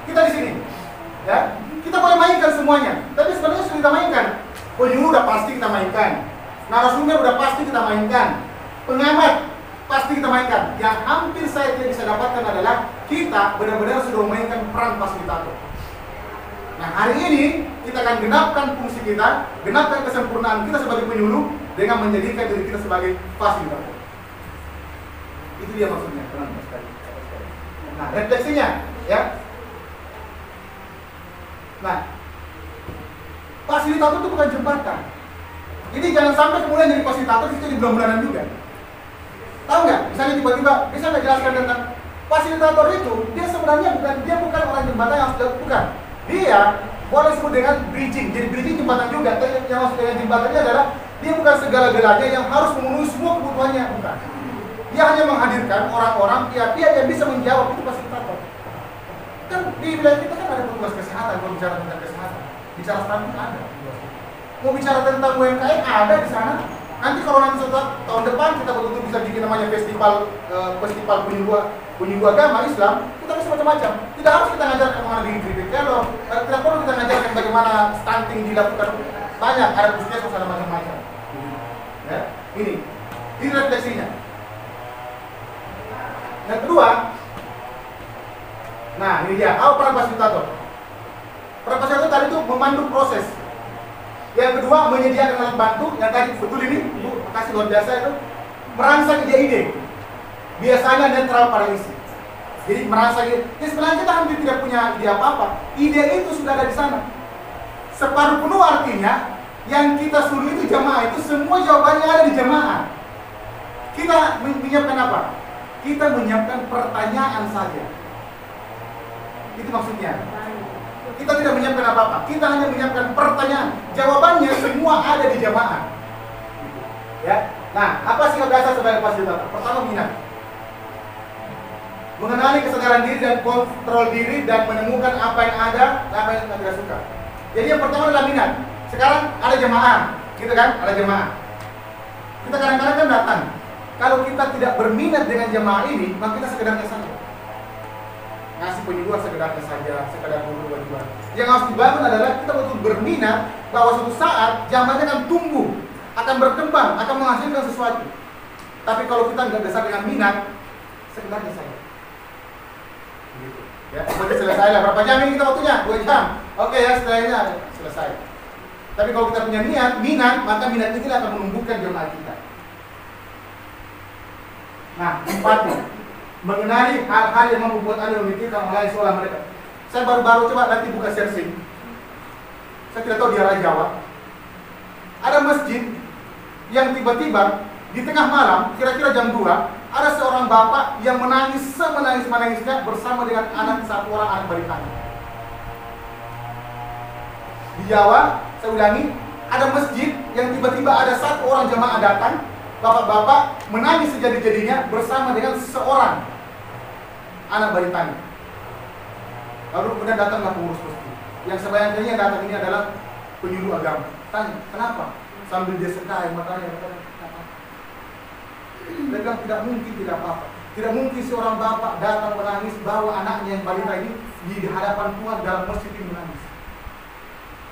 Kita di sini, ya. Kita boleh mainkan semuanya. Tapi sebenarnya sudah kita mainkan. Penyuluh udah pasti kita mainkan. Narasumber udah pasti kita mainkan. Pengamat pasti kita mainkan. Yang hampir saya tidak bisa dapatkan adalah kita benar-benar sudah memainkan peran fasilitator. Nah hari ini kita akan genapkan fungsi kita, genapkan kesempurnaan kita sebagai penyuluh dengan menjadikan diri kita sebagai fasilitator. Itu dia maksudnya. Nah refleksinya, ya. Nah fasilitator itu bukan jembatan. Jadi jangan sampai kemudian jadi fasilitator itu di bulan-bulanan juga. Tahu nggak? Misalnya tiba-tiba bisa nggak jelaskan tentang fasilitator itu? Dia sebenarnya bukan orang jembatan yang harus dilakukan. Dia boleh disebut dengan bridging. Jadi bridging jembatan juga. Yang maksud dengan jembatannya adalah dia bukan segala-galanya yang harus memenuhi semua kebutuhannya, bukan. Dia hanya menghadirkan orang-orang pihak-pihak yang bisa menjawab. Itu fasilitator. Kan di wilayah kita kan ada petugas kesehatan. Kalau bicara tentang kesehatan, bicara stunting ada. Mau bicara tentang UMKM ada di sana. Nanti kalau nanti tahun depan kita betul-betul bisa bikin namanya festival penyuluh agama Islam, kita bisa macam-macam. Tidak harus kita ngajarkan bagaimana bikin keripik telur, tidak perlu kita ngajarkan bagaimana stunting dilakukan. Banyak, ada puskesmas, ada macam-macam. Ya, ini refleksinya. Yang kedua, nah ini dia, apa peran fasilitator? Peran fasilitator tadi itu memandu proses. Yang kedua, menyediakan alat bantu. Yang tadi betul ini, Bu, makasih luar biasa itu. Merangsang ide-ide. Biasanya netral pada isi. Jadi merangsang ide. Jadi sebenarnya kita hampir tidak punya ide apa-apa. Ide itu sudah ada di sana. Separuh penuh artinya, yang kita suruh itu jamaah itu semua jawabannya ada di jamaah. Kita menyiapkan apa? Kita menyiapkan pertanyaan saja. Itu maksudnya. Kita tidak menyiapkan apa-apa. Kita hanya menyiapkan pertanyaan. Jawabannya semua ada di jamaah. Ya. Nah, apa sikap dasar sebagai fasilitator? Pertama, minat. mengenali kesadaran diri dan kontrol diri dan menemukan apa yang ada dan apa yang tidak suka. Jadi yang pertama adalah minat. Sekarang ada jemaah, gitu kan? Ada jemaah. Kita kadang-kadang kan datang. Kalau kita tidak berminat dengan jemaah ini, maka kita sekedarnya saja. Ngasih penyuluhan sekedarnya saja, sekedar dua-dua. Yang harus dibangun adalah kita betul berminat bahwa suatu saat jamaahnya akan tumbuh, akan berkembang, akan menghasilkan sesuatu. Tapi kalau kita nggak dasar dengan minat, sekedarnya saja. Gitu. Ya, berarti selesai lah. Berapa jam ini kita waktunya? 2 jam. Oke ya, setelahnya selesai. Tapi kalau kita punya minat, maka minat itu akan menumbuhkan jemaah kita. Nah, empatnya, mengenali hal-hal yang membuat Anda memikirkan mengenai seolah mereka. Saya baru-baru coba nanti buka searching. Saya tidak tahu di arah Jawa. Ada masjid yang tiba-tiba di tengah malam, kira-kira jam 2, ada seorang bapak yang menangis semenangis-menangisnya bersama dengan satu orang anak balitanya. Di Jawa, saya ulangi, ada masjid yang tiba-tiba ada satu orang jamaah datang, bapak-bapak menangis sejadi-jadinya bersama dengan seorang anak balitanya. Lalu kemudian datanglah pengurus masjid. Yang sebayangkannya yang datang ini adalah penyuluh agama. Tanya, kenapa? Sambil dia sekai matanya. Dia bilang tidak mungkin, tidak apa-apa. Tidak mungkin seorang bapak datang menangis bawa anaknya yang balita ini di hadapan Tuhan dalam masjid ini menangis.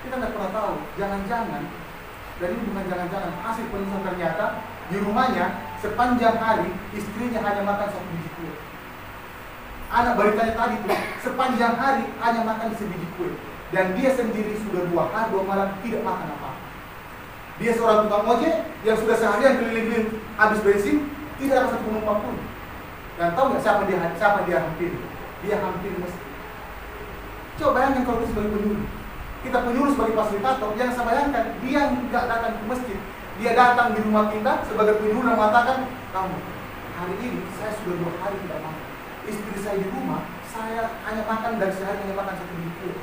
Kita tidak pernah tahu, jangan-jangan, dan ini bukan jangan-jangan, hasil penelitian ternyata di rumahnya sepanjang hari istrinya hanya makan 1 biji kue. Anak balitanya tadi tuh sepanjang hari hanya makan sebiji kue, dan dia sendiri sudah 2 hari 2 malam tidak makan apa-apa. Dia seorang tukang ojek yang sudah seharian keliling-keliling habis bensin, tidak ada 1 penumpang pun. Dan tahu nggak siapa dia hampir? Dia hampir masjid. Coba bayangkan kalau kita sebagai penyuluh. Kita penyuluh sebagai fasilitator, yang saya bayangkan dia nggak datang ke masjid, dia datang di rumah kita sebagai penyuluh dan mengatakan, kamu hari ini saya sudah 2 hari tidak makan. Istri saya di rumah, saya hanya makan dari sehari hanya makan 1 biji kue.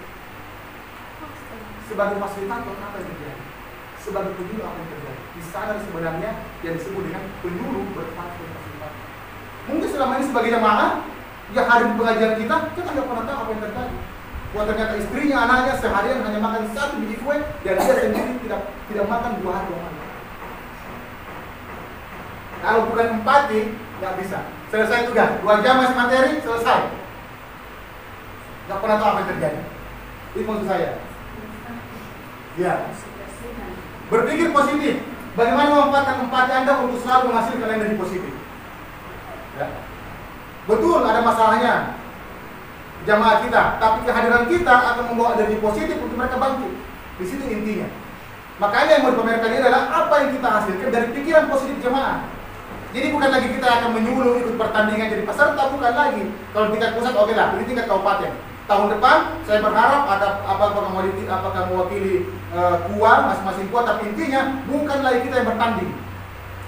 Sebagai fasilitator apa yang terjadi? Sebagai penyuluh apa yang terjadi? Di sana sebenarnya yang disebut dengan penyuluh berfasilitator. Mungkin selama ini sebagai jemaah, ya hari pengajian kita nggak pernah tahu apa yang terjadi. Wah, ternyata istrinya, anaknya seharian hanya makan 1 biji kue dan dia sendiri tidak makan 2 hari 2 malam. Kalau bukan empati, nggak bisa. Selesai tugas, 2 jam masih materi, selesai. Nggak pernah tahu apa yang terjadi. Itu maksud saya. Ya. Berpikir positif. Bagaimana memanfaatkan empati Anda untuk selalu menghasilkan energi positif? Ya. Betul ada masalahnya jamaah kita, tapi kehadiran kita akan membawa energi positif untuk mereka bangkit. Di situ intinya. Makanya yang mau dipamerkan ini adalah apa yang kita hasilkan dari pikiran positif jemaah. Jadi bukan lagi kita akan menyuluh ikut pertandingan jadi peserta, bukan lagi. Kalau tingkat pusat oke lah, ini tingkat kabupaten. Tahun depan saya berharap ada apakah mewakili KUA, masing-masing KUA, tapi intinya bukan lagi kita yang bertanding.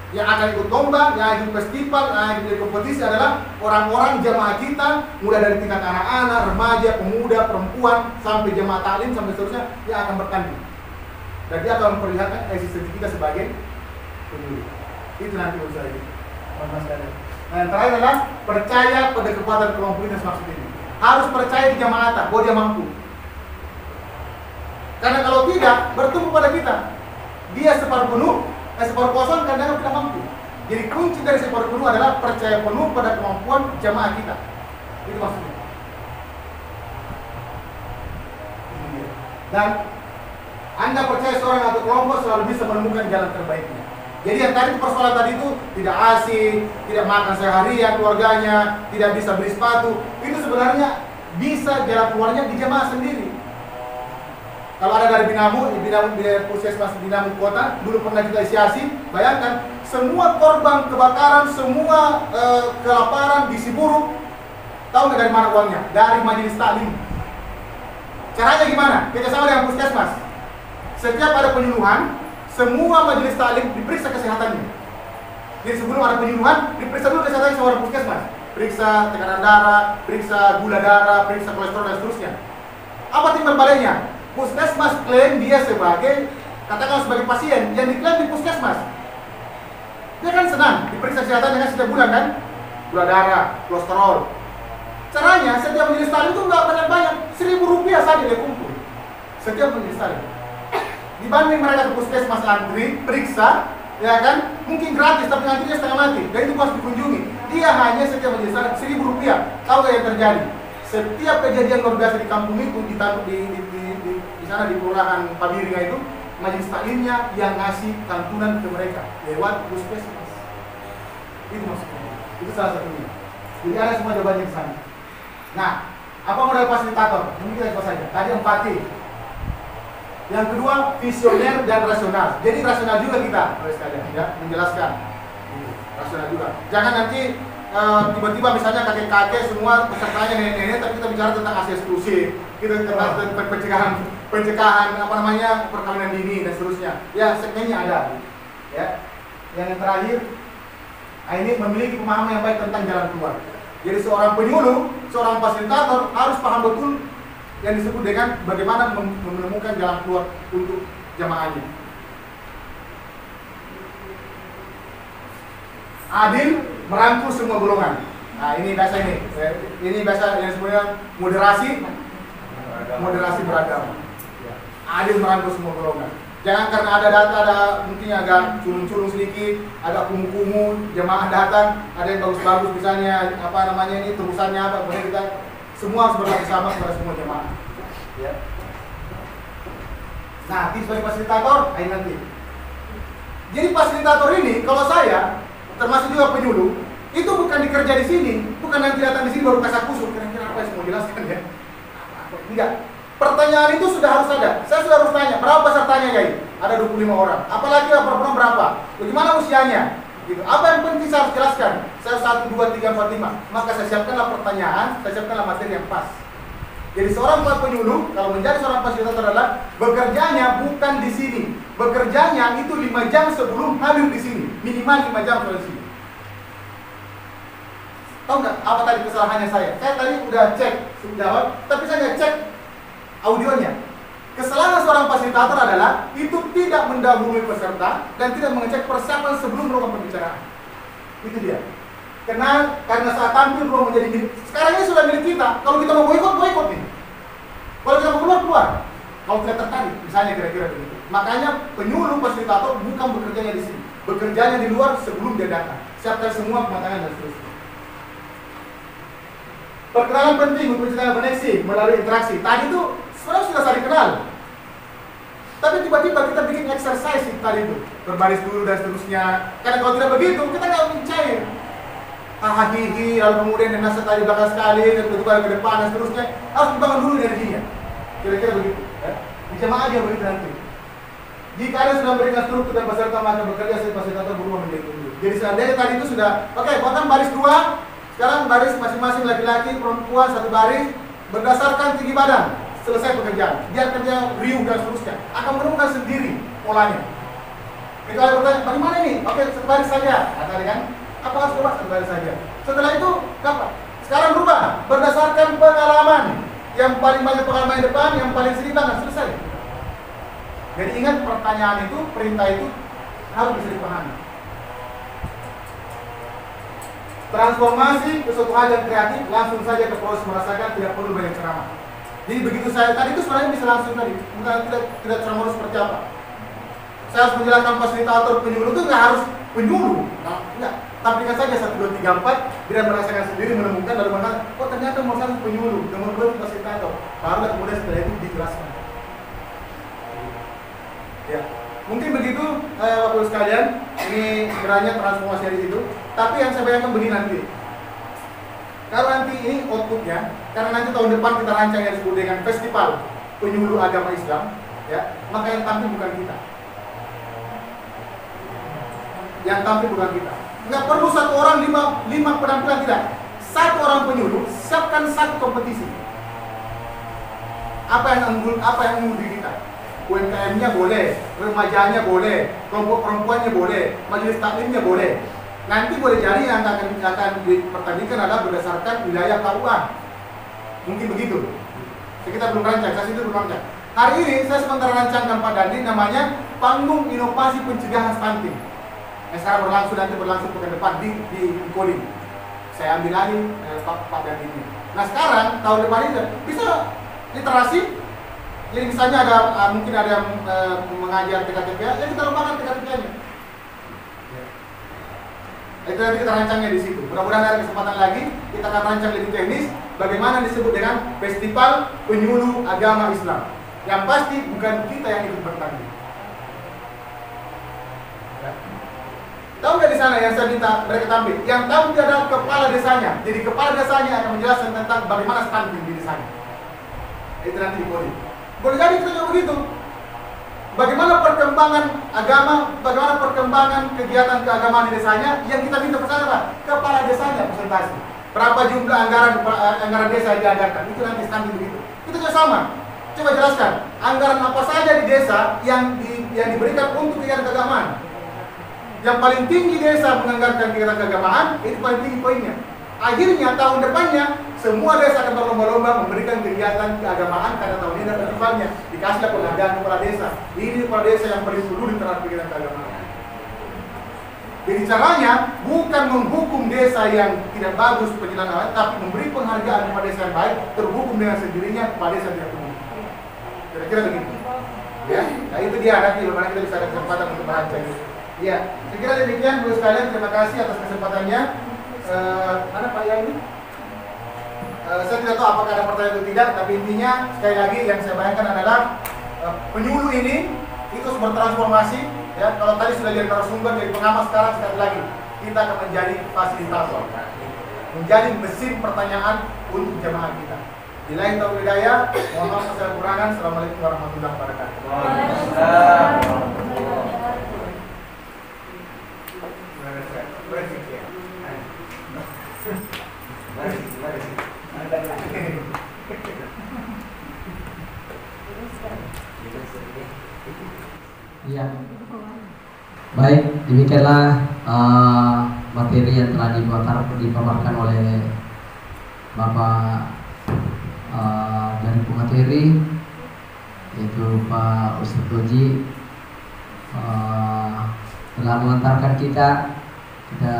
Yang akan ikut lomba, yang ikut festival, yang ikut kompetisi adalah orang-orang jamaah kita, mulai dari tingkat anak-anak, remaja, pemuda, perempuan, sampai jamaah taklim, sampai seterusnya, yang akan bertanding. Dan dia akan memperlihatkan eksistensi kita sebagai penyuluh. Itu nanti usaha ini. Nah, yang terakhir adalah percaya pada kekuatan kelompok ini maksud ini. Harus percaya di jamaah bahwa dia mampu. Karena kalau tidak, bertumbuh pada kita. Dia separuh kosong karena tidak mampu. Jadi kunci dari separuh penuh adalah percaya penuh pada kemampuan jamaah kita. Itu maksudnya. Dan Anda percaya seorang atau kelompok selalu bisa menemukan jalan terbaiknya. Jadi yang tadi persoalan tadi itu tidak asik, tidak makan seharian keluarganya, tidak bisa beli sepatu, itu sebenarnya bisa jalan keluarnya di jamaah sendiri. Kalau ada dari Binamu Puskesmas Binamu Kota, dulu pernah kita inisiasi, bayangkan semua korban kebakaran, semua kelaparan di Siburuk, tahu nggak dari mana uangnya? Dari majelis taklim. Caranya gimana? Kerjasama dengan Puskesmas. Setiap ada penyuluhan, semua majelis taklim diperiksa kesehatannya. Jadi sebelum ada penyuluhan, diperiksa dulu kesehatannya sama orang Puskesmas. Periksa tekanan darah, periksa gula darah, periksa kolesterol dan seterusnya. Apa timbal baliknya? Puskesmas klaim dia sebagai, katakan sebagai pasien yang diklaim di Puskesmas. Dia kan senang diperiksa kesehatannya kan setiap bulan kan, gula darah, kolesterol, Caranya setiap majelis taklim itu nggak banyak-banyak, Rp1.000 saja dia kumpul setiap majelis taklim. Dibanding mereka ke puskesmas antri, periksa, ya kan, mungkin gratis tapi antrinya setengah mati, dan itu harus dikunjungi. Dia hanya setiap majelis taklim Rp1.000. Tahu nggak yang terjadi? Setiap kejadian luar biasa di kampung itu, di sana di kelurahan Pabiringa itu, majelis taklimnya yang ngasih santunan ke mereka lewat puskesmas. Itu maksudnya. Itu salah satunya. Jadi ada semua jawabannya di sana. Nah, apa modal fasilitator? Mungkin kita coba saja. Tadi 4T. Yang kedua, visioner dan rasional. Jadi rasional juga kita, oleh sekalian, ya, menjelaskan. Rasional juga. Jangan nanti tiba-tiba misalnya kakek-kakek semua pesertanya nenek-nenek, tapi kita bicara tentang ASI eksklusif, kita tentang pencegahan apa namanya perkawinan dini dan seterusnya. Ya, segmennya ada. Ya. Yang terakhir, ini memiliki pemahaman yang baik tentang jalan keluar. Jadi seorang penyuluh, seorang fasilitator harus paham betul yang disebut dengan bagaimana menemukan jalan keluar untuk jamaahnya. Adil, merangkul semua golongan. Nah, ini bahasa ini bahasa yang sebenarnya moderasi beragama. Adil, merangkul semua golongan. Jangan karena ada data, ada mungkin agak culung-culung sedikit, agak kumuh-kumuh, jemaah datang, ada yang bagus-bagus misalnya, apa namanya ini, terusannya apa, kemudian kita semua harus berlaku sama kepada semua jemaah. Ya. Nah, sebagai fasilitator, ini nanti. Jadi fasilitator ini, kalau saya, termasuk juga penyuluh, itu bukan dikerja di sini, bukan nanti datang di sini baru kasak kusuk, kira-kira apa yang mau jelaskan ya? Enggak. Pertanyaan itu sudah harus ada. Saya sudah harus tanya, berapa pesertanya Yai? Ada 25 orang. Apalagi perempuan berapa? Bagaimana usianya? Gitu. Apa yang penting saya harus jelaskan? Saya 1, 2, 3, 4, 5. Maka saya siapkanlah pertanyaan, saya siapkanlah materi yang pas. Jadi seorang penyuluh, kalau menjadi seorang fasilitator adalah bekerjanya bukan di sini. Bekerjanya itu 5 jam sebelum hadir di sini. Minimal 5 jam sebelum sini. Tahu nggak apa tadi kesalahannya saya? Saya tadi udah cek, jawab, tapi saya nggak cek audionya. Kesalahan seorang fasilitator adalah itu tidak mendahului peserta dan tidak mengecek persiapan sebelum melakukan pembicaraan. Itu dia. Karena saat tampil ruang menjadi milik. Sekarang ini sudah milik kita. Kalau kita mau boikot nih. Kalau kita mau keluar. Kalau tidak tertarik, misalnya kira-kira begitu. Makanya penyuluh fasilitator bukan bekerjanya di sini, bekerjanya di luar sebelum dia datang. Siapkan semua pematangan dan seterusnya. Perkenalan penting untuk menciptakan koneksi melalui interaksi. Tadi itu sebenarnya sudah saling kenal. Tapi tiba-tiba kita bikin exercise tadi itu, berbaris dulu dan seterusnya. Karena kalau tidak begitu, kita nggak cair. Hahihi, lalu kemudian dengan tadi belakang sekali, dan tiba-tiba ke depan dan seterusnya. Harus dibangun dulu energinya. Kira-kira begitu. Ya? Di jamaah aja begitu nanti. Jika ada sudah memberikan struktur dan peserta maka bekerja sebagai fasilitator berubah menjadi penyuluh. Jadi seandainya tadi itu sudah, oke, potong baris 2. Sekarang baris masing-masing laki-laki, perempuan satu baris berdasarkan tinggi badan. Selesai pekerjaan. Biar kerja riuh dan seterusnya. Akan menemukan sendiri polanya. Itu ada pertanyaan, bagaimana ini? Oke, satu baris saja. Kata kan? Apa harus berubah? Satu baris saja. Setelah itu, apa? Sekarang berubah. Berdasarkan pengalaman. Yang paling banyak pengalaman di depan, yang paling sedikit banget. Selesai. Jadi ingat pertanyaan itu, perintah itu harus bisa dipahami. Transformasi ke suatu hal yang kreatif, langsung saja ke proses merasakan, tidak perlu banyak ceramah. Jadi begitu saya tadi itu sebenarnya bisa langsung tadi, bukan tidak ceramah seperti apa. Saya harus menjelaskan fasilitator penyuluh itu nggak harus penyuluh, nggak. Tampilkan saja 1, 2, 3, 4, dia merasakan sendiri, menemukan lalu mengatakan, oh ternyata nomor 1 penyuluh, nomor 2 fasilitator. Baru kemudian setelah itu dijelaskan. Ya. Mungkin begitu Bapak Ibu sekalian, ini sebenarnya transformasi dari itu. Tapi yang saya bayangkan begini nanti. Kalau nanti ini outputnya, karena nanti tahun depan kita rancang yang disebut dengan Festival Penyuluh Agama Islam, ya, maka yang tampil bukan kita. Yang tampil bukan kita. Nggak perlu satu orang 5 penampilan, tidak. Satu orang penyuluh, siapkan 1 kompetisi. Apa yang unggul di kita? UMKM-nya boleh, remajanya boleh, kelompok perempuannya boleh, majelis taklimnya boleh. Nanti boleh jadi yang akan dipertandingkan adalah berdasarkan wilayah KUA. Mungkin begitu. Kita belum rancang, saya sendiri belum rancang. Hari ini saya sementara rancangkan Pak Dandi namanya Panggung Inovasi Pencegahan Stunting. Yang sekarang berlangsung, nanti berlangsung pekan depan di Koling. saya ambil lagi Pak dan ini. Nah sekarang tahun depan ini bisa literasi. Jadi misalnya ada mungkin ada yang mengajar TKTPA, ya kita lombakan TKTPA-nya. Itu nanti kita rancangnya di situ. Mudah-mudahan ada kesempatan lagi kita akan rancang lebih teknis bagaimana disebut dengan Festival Penyuluh Agama Islam. Yang pasti bukan kita yang ikut bertanding. Ya. Tahu nggak di sana yang saya minta mereka tampil? Yang tampil adalah kepala desanya. Jadi kepala desanya akan menjelaskan tentang bagaimana stunting di desanya. Itu nanti di podium. Boleh jadi kita juga begitu. Bagaimana perkembangan agama, bagaimana perkembangan kegiatan keagamaan di desanya, yang kita minta pesan apa? Kepala desanya presentasi. Berapa jumlah anggaran desa yang dianggarkan? Itu nanti stunting begitu. Kita juga sama. Coba jelaskan, anggaran apa saja di desa yang diberikan untuk kegiatan keagamaan. Yang paling tinggi desa menganggarkan kegiatan keagamaan, itu paling tinggi poinnya. Akhirnya tahun depannya semua desa akan berlomba-lomba memberikan kegiatan keagamaan karena tahun ini ada festivalnya. Dikasihlah penghargaan kepala desa. Ini kepala desa yang paling peduli terhadap kegiatan keagamaan. Jadi caranya bukan menghukum desa yang tidak bagus penyelenggaraan, tapi memberi penghargaan kepada desa yang baik, terhukum dengan sendirinya kepada desa yang tidak peduli. Kira-kira begitu. Ya, nah itu dia nanti bagaimana kita bisa ada kesempatan untuk merancang. Ya, saya kira demikian Bu sekalian, terima kasih atas kesempatannya. Mana Pak ya ini? Saya tidak tahu apakah ada pertanyaan atau tidak, tapi intinya sekali lagi yang saya bayangkan adalah penyuluh ini itu harus bertransformasi. Ya, kalau tadi sudah jadi narasumber, jadi pengamat, sekarang sekali lagi kita akan menjadi fasilitator, menjadi mesin pertanyaan untuk jamaah kita. Di lain taufiq hidayah, mohon maaf segala kekurangan. Assalamualaikum warahmatullahi wabarakatuh. Ya, baik, demikianlah materi yang telah dipaparkan oleh Bapak dari pemateri, yaitu Pak Ustadz Koji, telah mengantarkan kita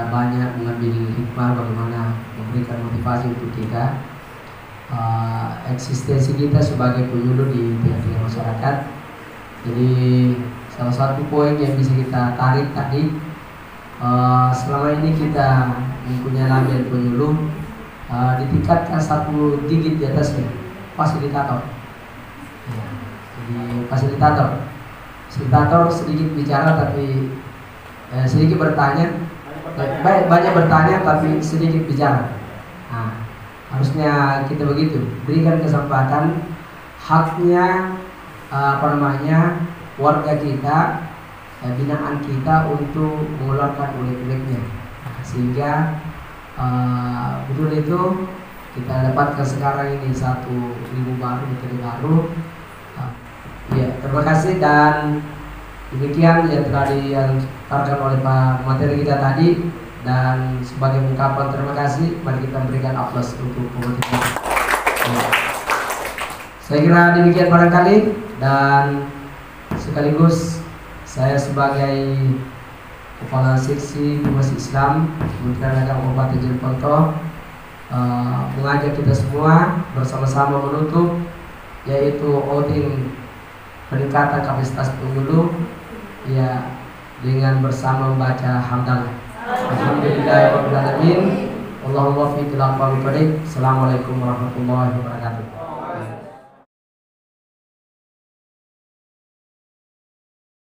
banyak mengambil hikmah bagaimana memberikan motivasi untuk kita, eksistensi kita sebagai penyuluh di tengah-tengah masyarakat. Jadi salah satu poin yang bisa kita tarik tadi, selama ini kita mempunyai label penyuluh, ditingkatkan satu digit di atasnya, fasilitator. Ya, jadi fasilitator sedikit bicara tapi sedikit bertanya, banyak bertanya tapi sedikit bicara. Nah, harusnya kita begitu, berikan kesempatan haknya warga kita, binaan kita untuk mengeluarkan unek-uneknya, sehingga betul itu kita dapatkan sekarang ini satu ilmu baru, materi baru. Ya, terima kasih, dan demikian yang telah diantarkan oleh Pak materi kita tadi, dan sebagai ungkapan terima kasih, mari kita berikan aplaus untuk pemateri. Ya. Saya kira demikian barangkali, dan sekaligus saya sebagai Kepala Seksi Humas Islam Kementerian Agama Kabupaten Jeneponto mengajak kita semua bersama-sama menutup, yaitu outing peningkatan kapasitas penyuluh, ya, dengan bersama membaca hamdalah. Alhamdulillahirabbil alamin. Allahumma fi tilawati. Assalamualaikum warahmatullahi wabarakatuh.